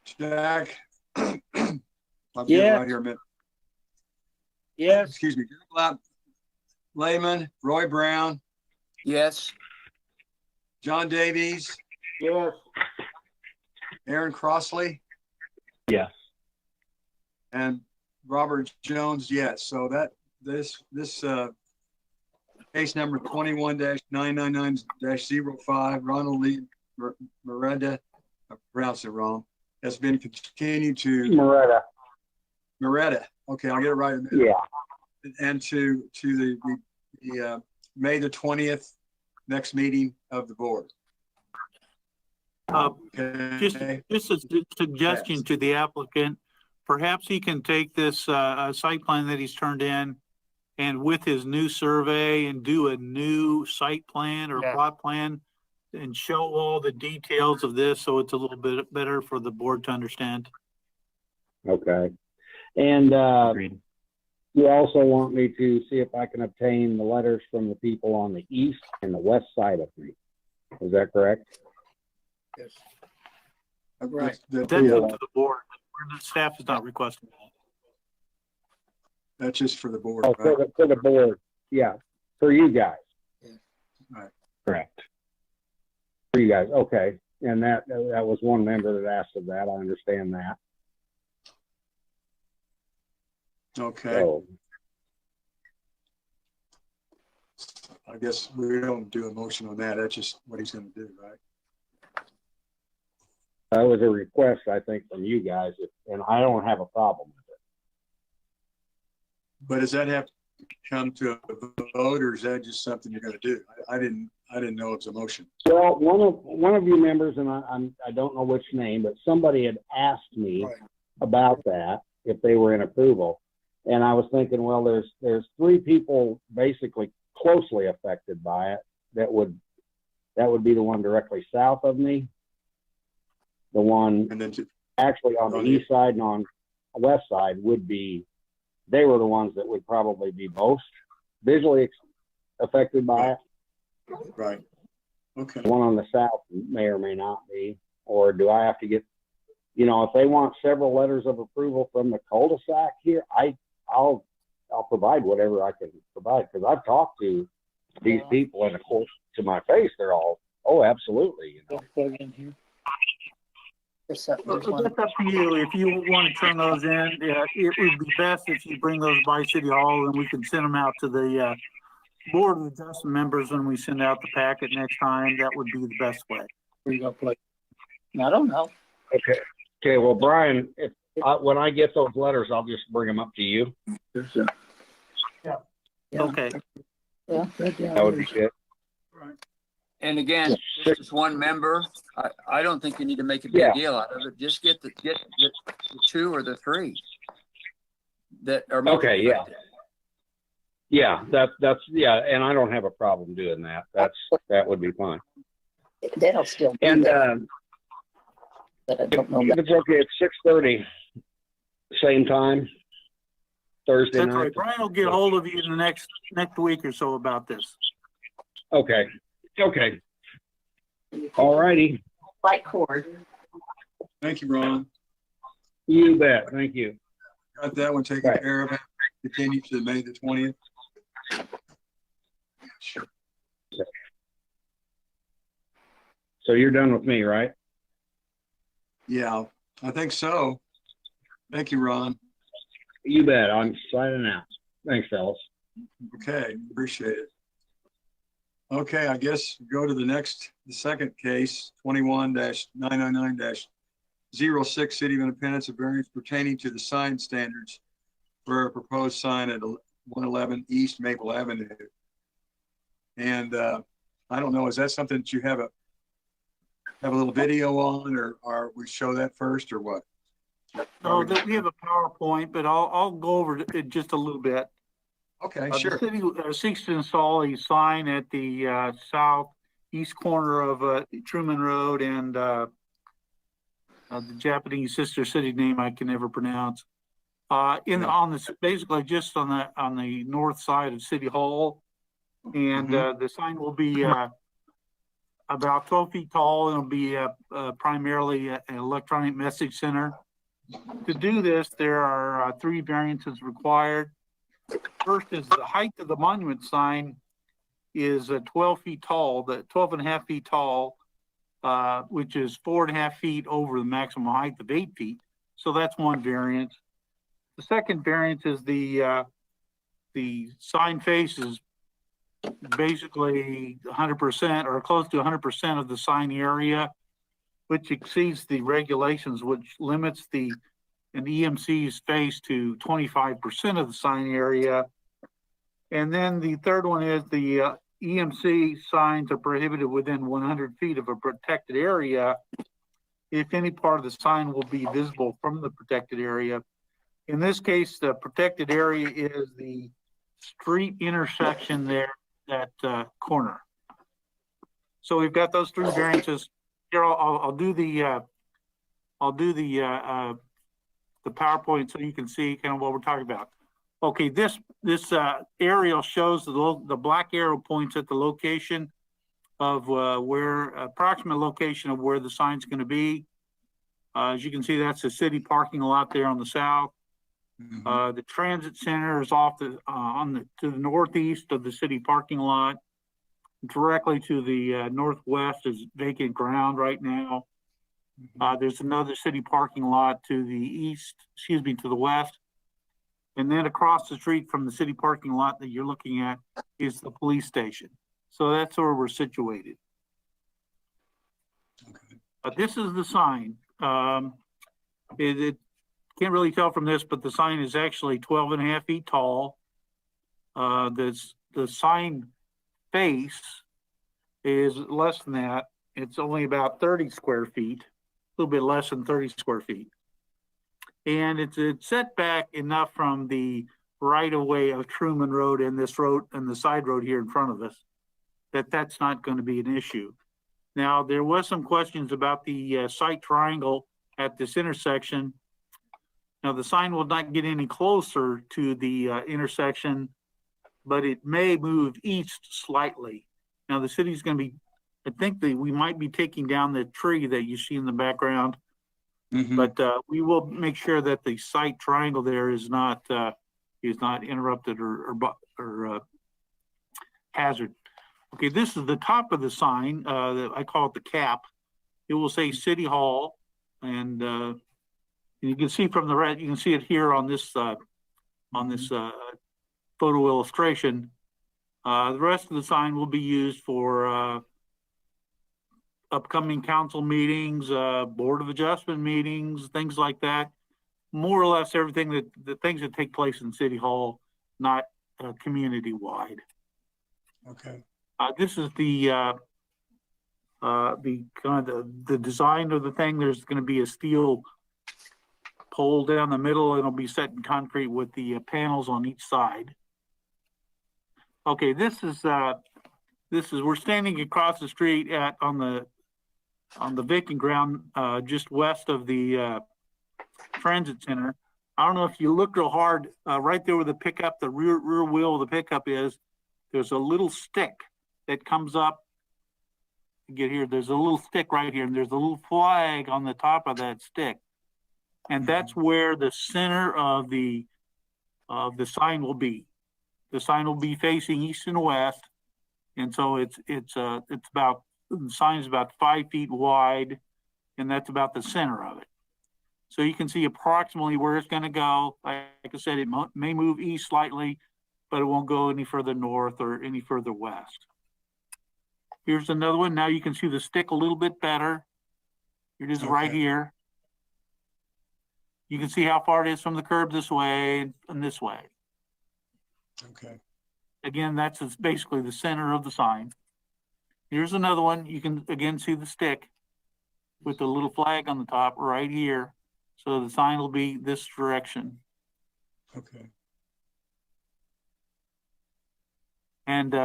Jack. I'm getting Yeah. right here a minute. Yes. Excuse me. Lehman, Roy Brown, Yes. John Davies, Yes. Aaron Crossley, Yes. and Robert Jones. Yes. So that this case number 21-999-05, Ronald Lee Miranda, I pronounced it wrong, has been continued to Moretta. Okay, I'll get it right in a minute. Yeah. And to the May the 20th next meeting of the board. Just Okay. a suggestion to the applicant, perhaps he can take this, site plan that he's turned in and with his new survey and do a new site plan or Yeah. plot plan and show all the details of this, so it's a little bit better for the board to understand. Okay. And Agreed. you also want me to see if I can obtain the letters from the people on the east and the west side of me. Is that correct? Yes. Right. That's up to the board. The staff is not requesting that. That's just for the board, Oh, right? for the board. Yeah. For you guys. Correct. For you guys. Okay. And that was one member that asked of that. I understand that. Okay. So, I guess we don't do a motion on that. That's just what he's gonna do, right? that was a request, I think, from you guys, and I don't have a problem with it. But does that have to come to a vote, or is that just something you're gonna do? I didn't know it was a motion. Well, one of you members, and I don't know which name, but somebody had asked me Right. about that, if they were in approval. And I was thinking, well, there's three people basically closely affected by it that would be the one directly south of me. The one And then actually on the east side and on the west side they were the ones that would probably be most visually affected by it. right. Okay. The one on the south may or may not be, or do I have to get, if they want several letters of approval from the cul-de-sac here, I'll provide whatever I can provide, because I've talked to these people, and of course, to my face, they're all, oh, absolutely. Plug in here. There's something, Well, there's one. it's up to you. If you want to turn those in, it would be best if you bring those by City Hall and we can send them out to the Board of Adjustment members when we send out the packet next time. That would be the best way. Where you gonna play? I don't know. Okay, well, Brian, when I get those letters, I'll just bring them up to you. There's a. Yeah. Okay. Yeah. That would be good. And again, this is one member. I don't think you need to make a big Yeah. deal out of it. Just get the two or the three that are. Okay, yeah. Yeah, that's and I don't have a problem doing that. That would be fine. That'll still be And there, but I don't know. if it's okay, it's 6:30, same time, Thursday That's night. right. Brian will get hold of you in the next week or so about this. Okay. All righty. Light cord. Thank you, Ron. You bet. Thank you. Got that one taken Right. care of. Continue to May the 20th. Sure. So you're done with me, right? Yeah, I think so. Thank you, Ron. You bet. I'm signing out. Thanks, fellas. Okay, appreciate it. Okay, I guess go to the second case, 21-999-06, City of Independence, a variance pertaining to the sign standards for a proposed sign at 111 East Maple Avenue. And I don't know, is that something that you have a little video on, or we show that first, or what? No, we have a PowerPoint, but I'll go over it just a little bit. Okay, The sure. city seeks to install a sign at the southeast corner of Truman Road and the Japanese sister city name I can never pronounce. Basically just on the north side of City Hall, and the sign will be about 12 feet tall. It'll be primarily an electronic message center. To do this, there are 3 variances required. First is the height of the monument sign is 12 feet tall, 12 and a half feet tall, which is 4.5 feet over the maximum height of 8 feet. So that's one variance. The second variance is the sign face is basically 100% or close to 100% of the sign area, which exceeds the regulations, which limits an EMC's face to 25% of the sign area. And then the third one is the EMC signs are prohibited within 100 feet of a protected area if any part of the sign will be visible from the protected area. In this case, the protected area is the street intersection there, that corner. So we've got those 3 variances. Here, I'll do the PowerPoint so you can see kind of what we're talking about. Okay, this aerial shows the black arrow points at the location of approximate location of where the sign's going to be. As you can see, that's the city parking lot there on the south. The transit center is off to the northeast of the city parking lot. Directly to the northwest is vacant ground right now. There's another city parking lot to the west. And then across the street from the city parking lot that you're looking at is the police station. So that's where we're situated. This is the sign. It can't really tell from this, but the sign is actually 12 and a half feet tall. The sign face is less than that. It's only about 30 square feet, a little bit less than 30 square feet. And it's set back enough from the right of way of Truman Road and this road and the side road here in front of us that's not going to be an issue. Now, there was some questions about the sight triangle at this intersection. Now, the sign will not get any closer to the intersection, but it may move east slightly. Now, the city's going to be, I think we might be taking down the tree that you see in the background, but we will make sure that the sight triangle there is not interrupted or hazard. Okay, this is the top of the sign. I call it the cap. It will say City Hall, and you can see from the red. You can see it here on this photo illustration. The rest of the sign will be used for upcoming council meetings, board of adjustment meetings, things like that. More or less everything the things that take place in City Hall, not community wide. Okay. This is the kind of the design of the thing. There's going to be a steel pole down the middle, and it'll be set in concrete with the panels on each side. Okay, this is we're standing across the street on the vacant ground just west of the transit center. I don't know if you look real hard, right there where the pickup, the rear wheel of the pickup is, there's a little stick that comes up. Get here, there's a little stick right here, and there's a little flag on the top of that stick. And that's where the center of the sign will be. The sign will be facing east and west. And so it's about, the sign is about 5 feet wide, and that's about the center of it. So you can see approximately where it's going to go. Like I said, it may move east slightly, but it won't go any further north or any further west. Here's another one. Now you can see the stick a little bit better. It is right Okay. here. You can see how far it is from the curb this way and this way. Okay. Again, that's basically the center of the sign. Here's another one. You can again see the stick with the little flag on the top right here. So the sign will be this direction. Okay. And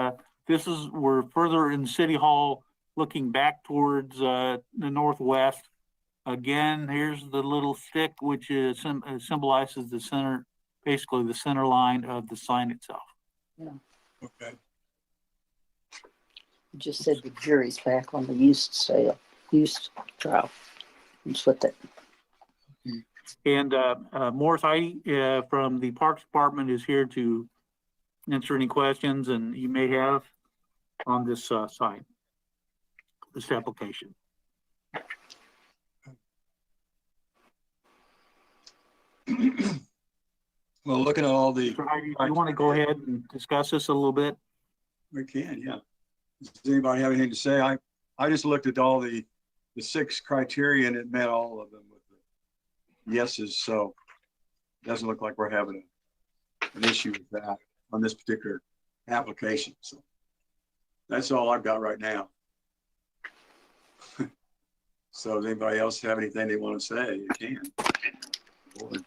we're further in City Hall, looking back towards the northwest. Again, here's the little stick, which is symbolizes the center, basically the center line of the sign itself. Okay. You just said the jury's back on the used trial. That's what that. And Morris Heidi from the Parks Department is here to answer any questions and you may have on this sign, this application. Well, looking at all the, Mr. Heidi, do you want to go ahead and discuss this a little bit? we can, yeah. Does anybody have anything to say? I just looked at all the 6 criteria and it met all of them with the yeses. So it doesn't look like we're having an issue with that on this particular application. So that's all I've got right now. So does anybody else have anything they want to say? You can.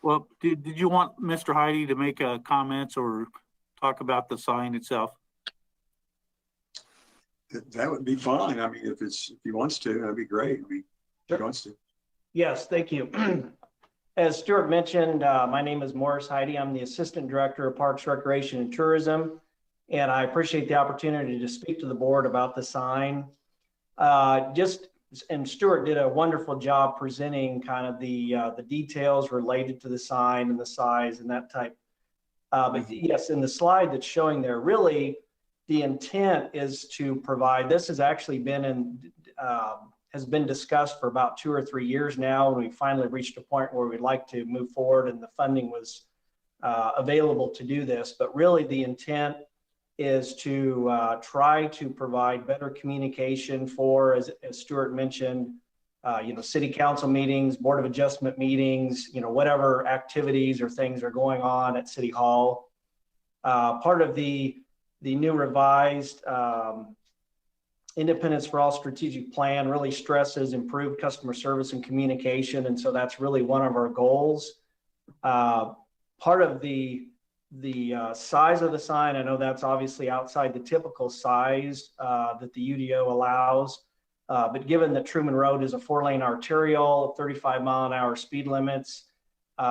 Well, did you want Mr. Heidi to make comments or talk about the sign itself? That would be fine. I mean, if he wants to, that'd be great. I mean, if he wants to. Yes, thank you. As Stuart mentioned, my name is Morris Heidi. I'm the Assistant Director of Parks, Recreation, and Tourism, and I appreciate the opportunity to speak to the board about the sign. And Stuart did a wonderful job presenting kind of the details related to the sign and the size and that type. But yes, in the slide that's showing there, really the intent is to provide, this has actually been has been discussed for about 2 or 3 years now, and we finally reached a point where we'd like to move forward and the funding was available to do this. But really the intent is to try to provide better communication for, as Stuart mentioned, city council meetings, board of adjustment meetings, whatever activities or things are going on at City Hall. Part of the new revised Independence for All strategic plan really stresses improved customer service and communication. And so that's really one of our goals. Part of the size of the sign, I know that's obviously outside the typical size that the UDO allows, but given that Truman Road is a 4-lane arterial, 35-mile-an-hour speed limits,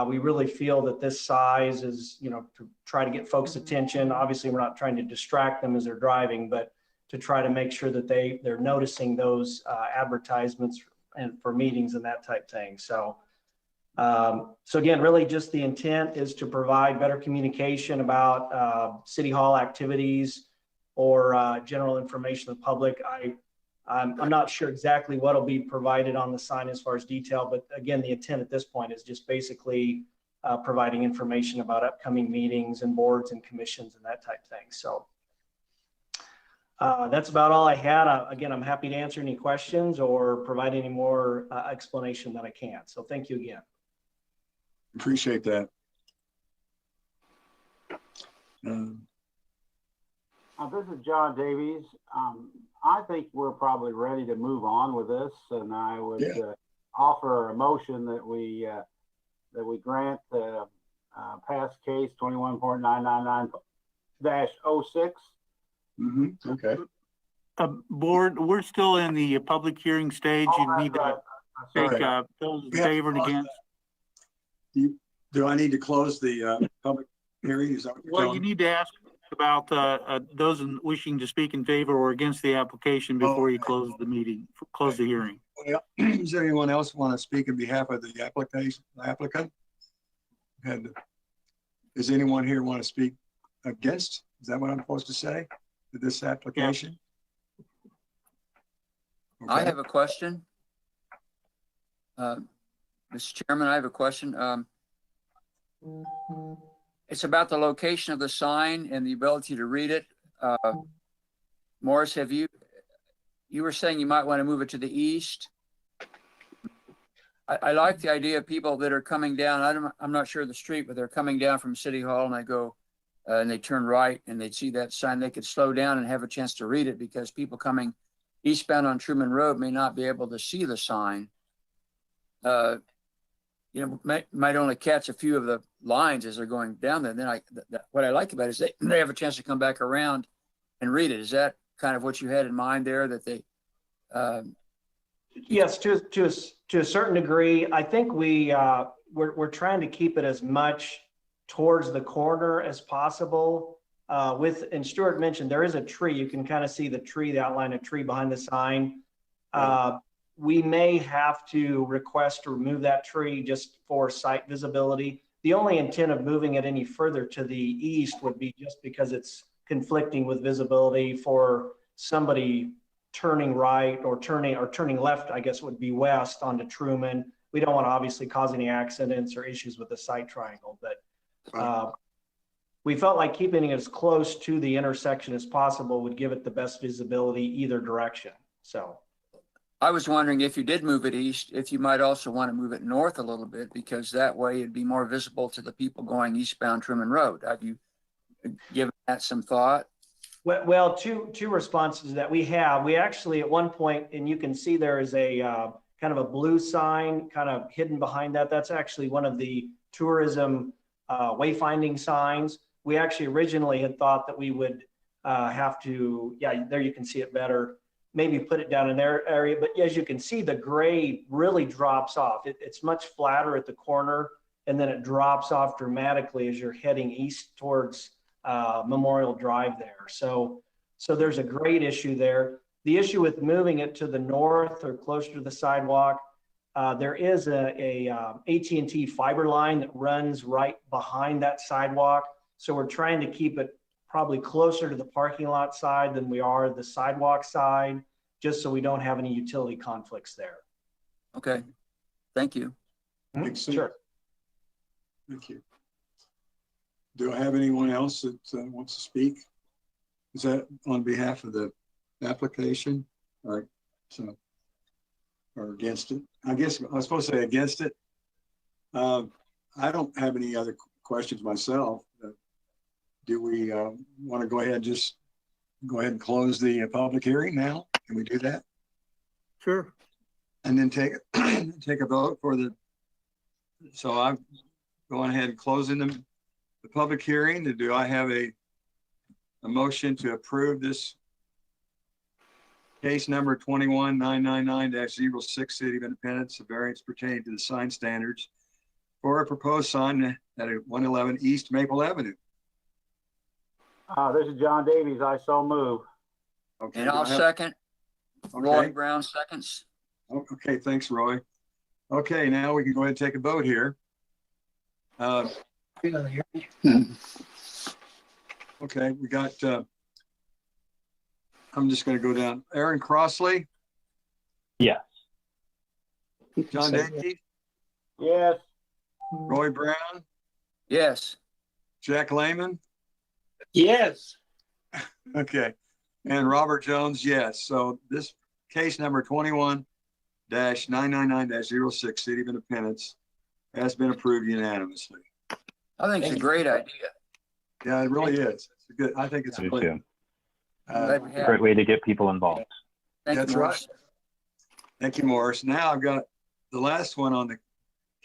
we really feel that this size is, to try to get folks' attention. Obviously, we're not trying to distract them as they're driving, but to try to make sure that they're noticing those advertisements and for meetings and that type thing. So again, really just the intent is to provide better communication about City Hall activities or general information to the public. I'm not sure exactly what will be provided on the sign as far as detail, but again, the intent at this point is just basically providing information about upcoming meetings and boards and commissions and that type of thing. So that's about all I had. Again, I'm happy to answer any questions or provide any more explanation that I can. So thank you again. Appreciate that. This is John Davies. I think we're probably ready to move on with this, and I would offer a motion that we grant the past case 21.999-06. Okay. Board, we're still in the public hearing stage. You need to take those in favor and against. Do I need to close the public hearing? Is that what you're Well, telling you me? need to ask about those wishing to speak in favor or against the application before you close the meeting, close the hearing. Well, does anyone else want to speak on behalf of the applicant? Does anyone here want to speak against? Is that what I'm supposed to say to this application? I Okay. have a question. Mr. Chairman, I have a question. it's about the location of the sign and the ability to read it. Morris, you were saying you might want to move it to the east. I like the idea of people that are coming down. I'm not sure of the street, but they're coming down from City Hall and they go and they turn right and they see that sign. They could slow down and have a chance to read it, because people coming eastbound on Truman Road may not be able to see the sign. Might only catch a few of the lines as they're going down there. Then what I like about it is they have a chance to come back around and read it. Is that kind of what you had in mind there, that they? Yes, to a certain degree. I think we're trying to keep it as much towards the corner as possible. And Stuart mentioned there is a tree. You can kind of see the tree, the outline of tree behind the sign. We may have to request to remove that tree just for site visibility. The only intent of moving it any further to the east would be just because it's conflicting with visibility for somebody turning right or turning left, I guess would be west onto Truman. We don't want to obviously cause any accidents or issues with the sight triangle, but we felt like keeping it as close to the intersection as possible would give it the best visibility either direction. So I was wondering, if you did move it east, if you might also want to move it north a little bit, because that way it'd be more visible to the people going eastbound Truman Road. Have you given that some thought? Well, two responses that we have. We actually at one point, and you can see there is a kind of a blue sign kind of hidden behind that. That's actually one of the tourism wayfinding signs. We actually originally had thought that we would have to, there you can see it better, maybe put it down in their area. But as you can see, the grade really drops off. It's much flatter at the corner, and then it drops off dramatically as you're heading east towards Memorial Drive there. So there's a grade issue there. The issue with moving it to the north or closer to the sidewalk, there is a AT&T fiber line that runs right behind that sidewalk. So we're trying to keep it probably closer to the parking lot side than we are the sidewalk side, just so we don't have any utility conflicts there. Okay, thank you. Makes sense. Sure. Thank you. Do I have anyone else that wants to speak? Is that on behalf of the application? All right, so, or against it? I guess I was supposed to say against it. I don't have any other questions myself. Do we want to go ahead and close the public hearing now? Can we do that? Sure. And then take a vote for the. So I'm going ahead and closing the public hearing. Do I have a motion to approve this case number 21999-06, City of Independence, a variance pertaining to the sign standards for a proposed sign at 111 East Maple Avenue? This is John Davies. I so move. Okay, And I'll second. Roy Brown seconds. Okay, thanks, Roy. Okay, now we can go ahead and take a vote here. Okay, we got, I'm just going to go down. Aaron Crossley, Yes. John Davies, Yes. Roy Brown, Yes. Jack Lehman. Yes. Okay, and Robert Jones, yes. So this case number 21-999-06, City of Independence, has been approved unanimously. I think it's a great idea. Yeah, it really is. It's good. I think it's I do really, too. Glad we have Great it. way to get people involved. Thank you, That's Morris. Thank you, Morris. Now I've got the last one on the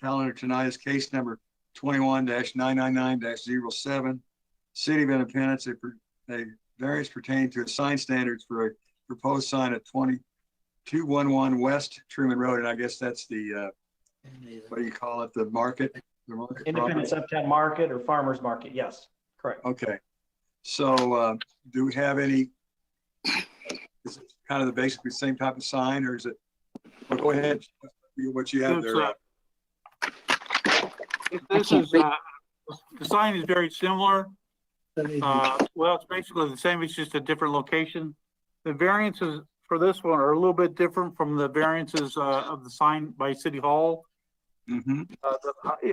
calendar tonight is case number 21-999-07, City of Independence, a variance pertaining to sign standards for a proposed sign at 2211 West Truman Road. And I guess that's the, what do you call it? The market? Independence Uptown Market or Farmers Market. Yes, correct. Okay. So do we have any, is it kind of the basically same type of sign, or is it, well, go ahead, what you have there. This is, the sign is very similar. Well, it's basically the same, it's just a different location. The variances for this one are a little bit different from the variances of the sign by City Hall. Mm-hmm.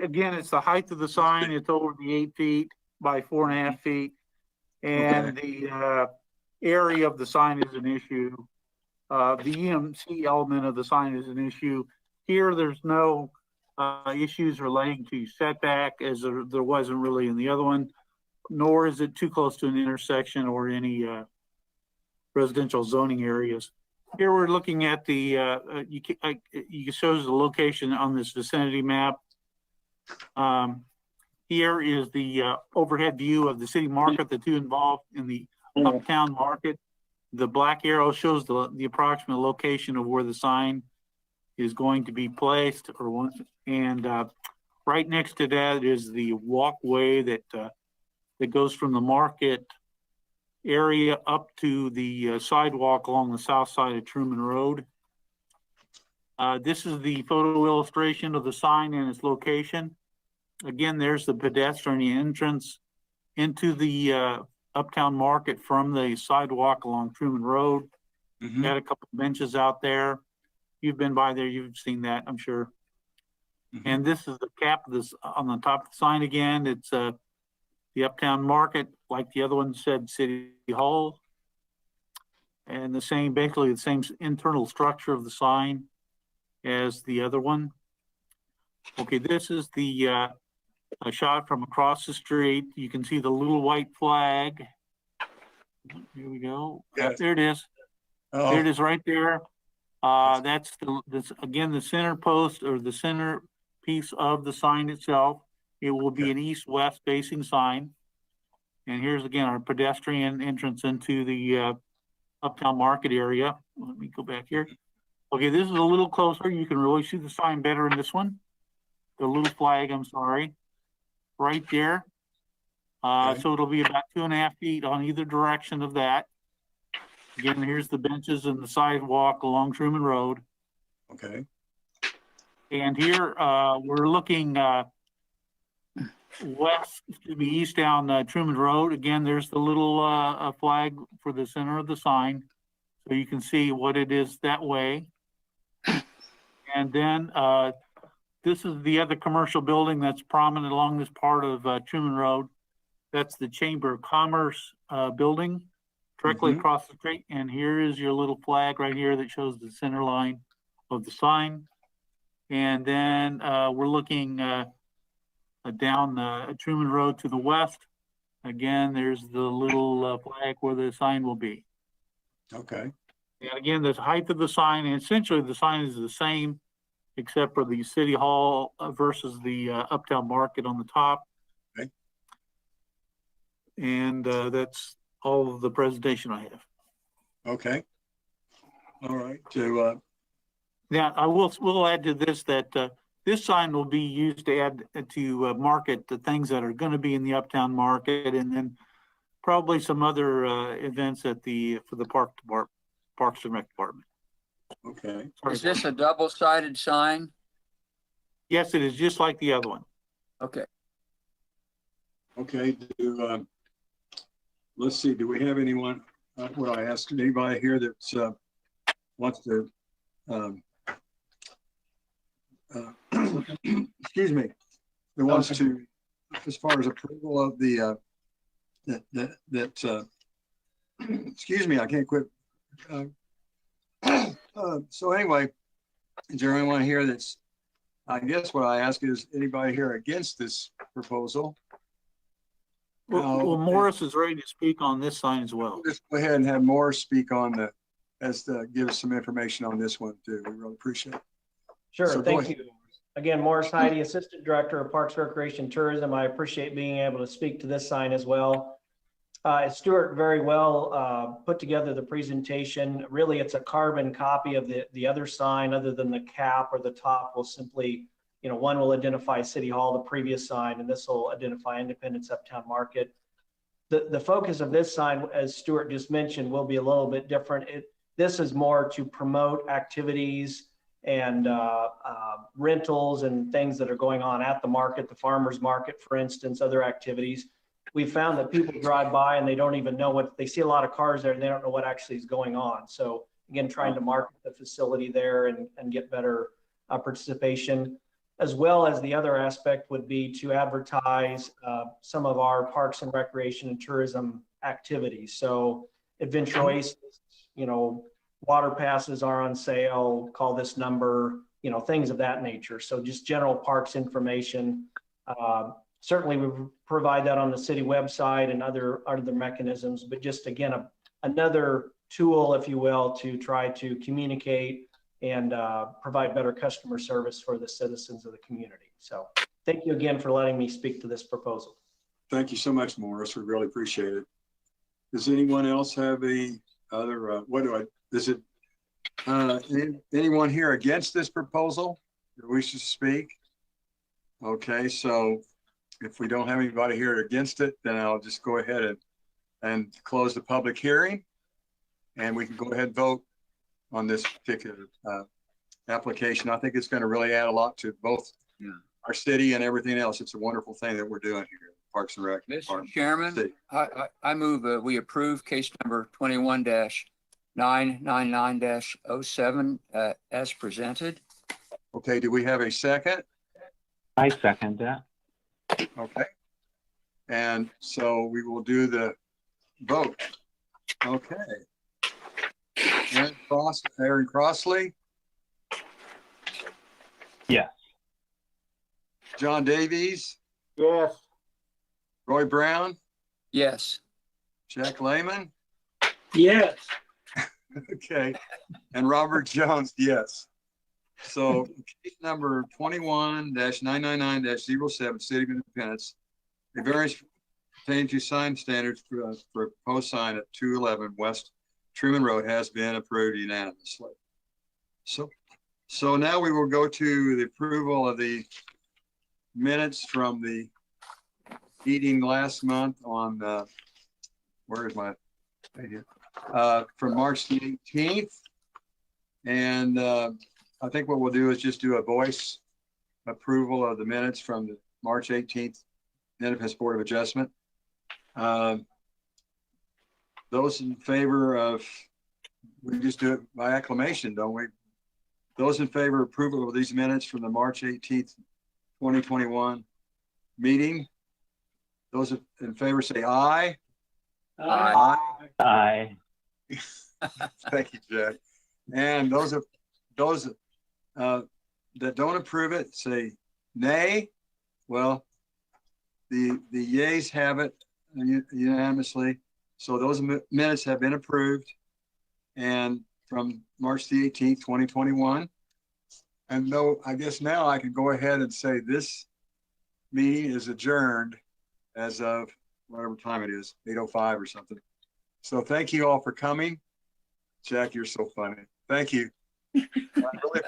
Again, it's the height of the sign, it's over the 8 feet. by 4.5 feet. And the area of the sign is an issue. The EMC element of the sign is an issue. Here, there's no issues relating to setback, as there wasn't really in the other one, nor is it too close to an intersection or any residential zoning areas. Here we're looking at the, you shows the location on this vicinity map. Here is the overhead view of the city market, the two involved in the uptown market. The black arrow shows the approximate location of where the sign is going to be placed, and right next to that is the walkway that goes from the market area up to the sidewalk along the south side of Truman Road. This is the photo illustration of the sign and its location. Again, there's the pedestrian entrance into the uptown market from the sidewalk along Truman Road. Got a couple of benches out there. You've been by there, you've seen that, I'm sure. And this is the cap of this on the top of the sign again. It's the uptown market, like the other one said, City Hall. And the same, basically the same internal structure of the sign as the other one. Okay, this is the a shot from across the street. You can see the little white flag. Here we go. Yes. There it is. Oh. There it is right there. That's again, the center post or the center piece of the sign itself. It will be an east-west facing sign. And here's again our pedestrian entrance into the uptown market area. Let me go back here. Okay, this is a little closer. You can really see the sign better in this one. The little flag, I'm sorry, right there. So it'll be about 2.5 feet on either direction of that. Again, here's the benches and the sidewalk along Truman Road. Okay. And here we're looking east down Truman Road. Again, there's the little flag for the center of the sign. So you can see what it is that way. And then this is the other commercial building that's prominent along this part of Truman Road. That's the Chamber of Commerce building directly across the street. And here is your little flag right here that shows the center line of the sign. And then we're looking down Truman Road to the west. Again, there's the little flag where the sign will be. Okay. And again, the height of the sign, and essentially the sign is the same, except for the City Hall versus the Uptown Market on the top. Okay. And that's all of the presentation I have. Okay. All right. Now, we'll add to this that this sign will be used to add to market the things that are going to be in the Uptown Market, and then probably some other events for the Parks and Rec Department. Okay. Is this a double-sided sign? Yes, it is, just like the other one. Okay. Okay. Let's see. Do we have anyone? What I asked anybody here that wants to excuse me, that wants to, as far as approval of the excuse me, I can't quit. So anyway, is there anyone here that's, I guess what I ask is, anybody here against this proposal? Well, Morris is ready to speak on this sign as well. Just go ahead and have Morris speak on give us some information on this one too. We really appreciate it. Sure, So thank you. Again, Morris Heidi, Assistant Director of Parks, Recreation, Tourism. I appreciate being able to speak to this sign as well. Stuart very well put together the presentation. Really, it's a carbon copy of the other sign, other than the cap or the top will simply, one will identify City Hall, the previous sign, and this will identify Independence Uptown Market. The focus of this sign, as Stuart just mentioned, will be a little bit different. This is more to promote activities and rentals and things that are going on at the market, the farmer's market, for instance, other activities. We found that people drive by and they don't even know they see a lot of cars there and they don't know what actually is going on. So again, trying to market the facility there and get better participation. as well as the other aspect would be to advertise some of our parks and recreation and tourism activities. So Adventure Oasis, water passes are on sale, call this number, things of that nature. So just general parks information. Certainly we provide that on the city website and other mechanisms, but just again, another tool, if you will, to try to communicate and provide better customer service for the citizens of the community. So thank you again for letting me speak to this proposal. Thank you so much, Morris. We really appreciate it. Does anyone else have any other, anyone here against this proposal that wishes to speak? Okay, so if we don't have anybody here against it, then I'll just go ahead and close the public hearing, and we can go ahead and vote on this particular application. I think it's going to really add a lot to both our city and everything else. It's a wonderful thing that we're doing here, Parks and Rec. Mr. Chairman, I move we approve case number 21-999-07 as presented. Okay, do we have a second? I second that. Okay. And so we will do the vote. Okay. Aaron Crossley, Yes. John Davies, Yes. Roy Brown, Yes. Jack Lehman, Yes. okay, and Robert Jones, yes. So case number 21-999-07, City of Independence, a variance pertaining to sign standards for post sign at 211 West Truman Road has been approved unanimously. So now we will go to the approval of the minutes from the meeting last month on where is my right here? From March the 18th. And I think what we'll do is just do a voice approval of the minutes from the March 18th Independence Board of Adjustment. Those in favor of, we just do it by acclamation, don't we? Those in favor of approval of these minutes from the March 18th, 2021 meeting. Those in favor say aye. Aye. Aye. Thank you, Jack. And those that don't approve it say nay. Well, the yeas have it unanimously. So those minutes have been approved, and from March the 18th, 2021. And though I guess now I can go ahead and say this meeting is adjourned as of whatever time it is, 8:05 or something. So thank you all for coming. Jack, you're so funny. Thank you. I really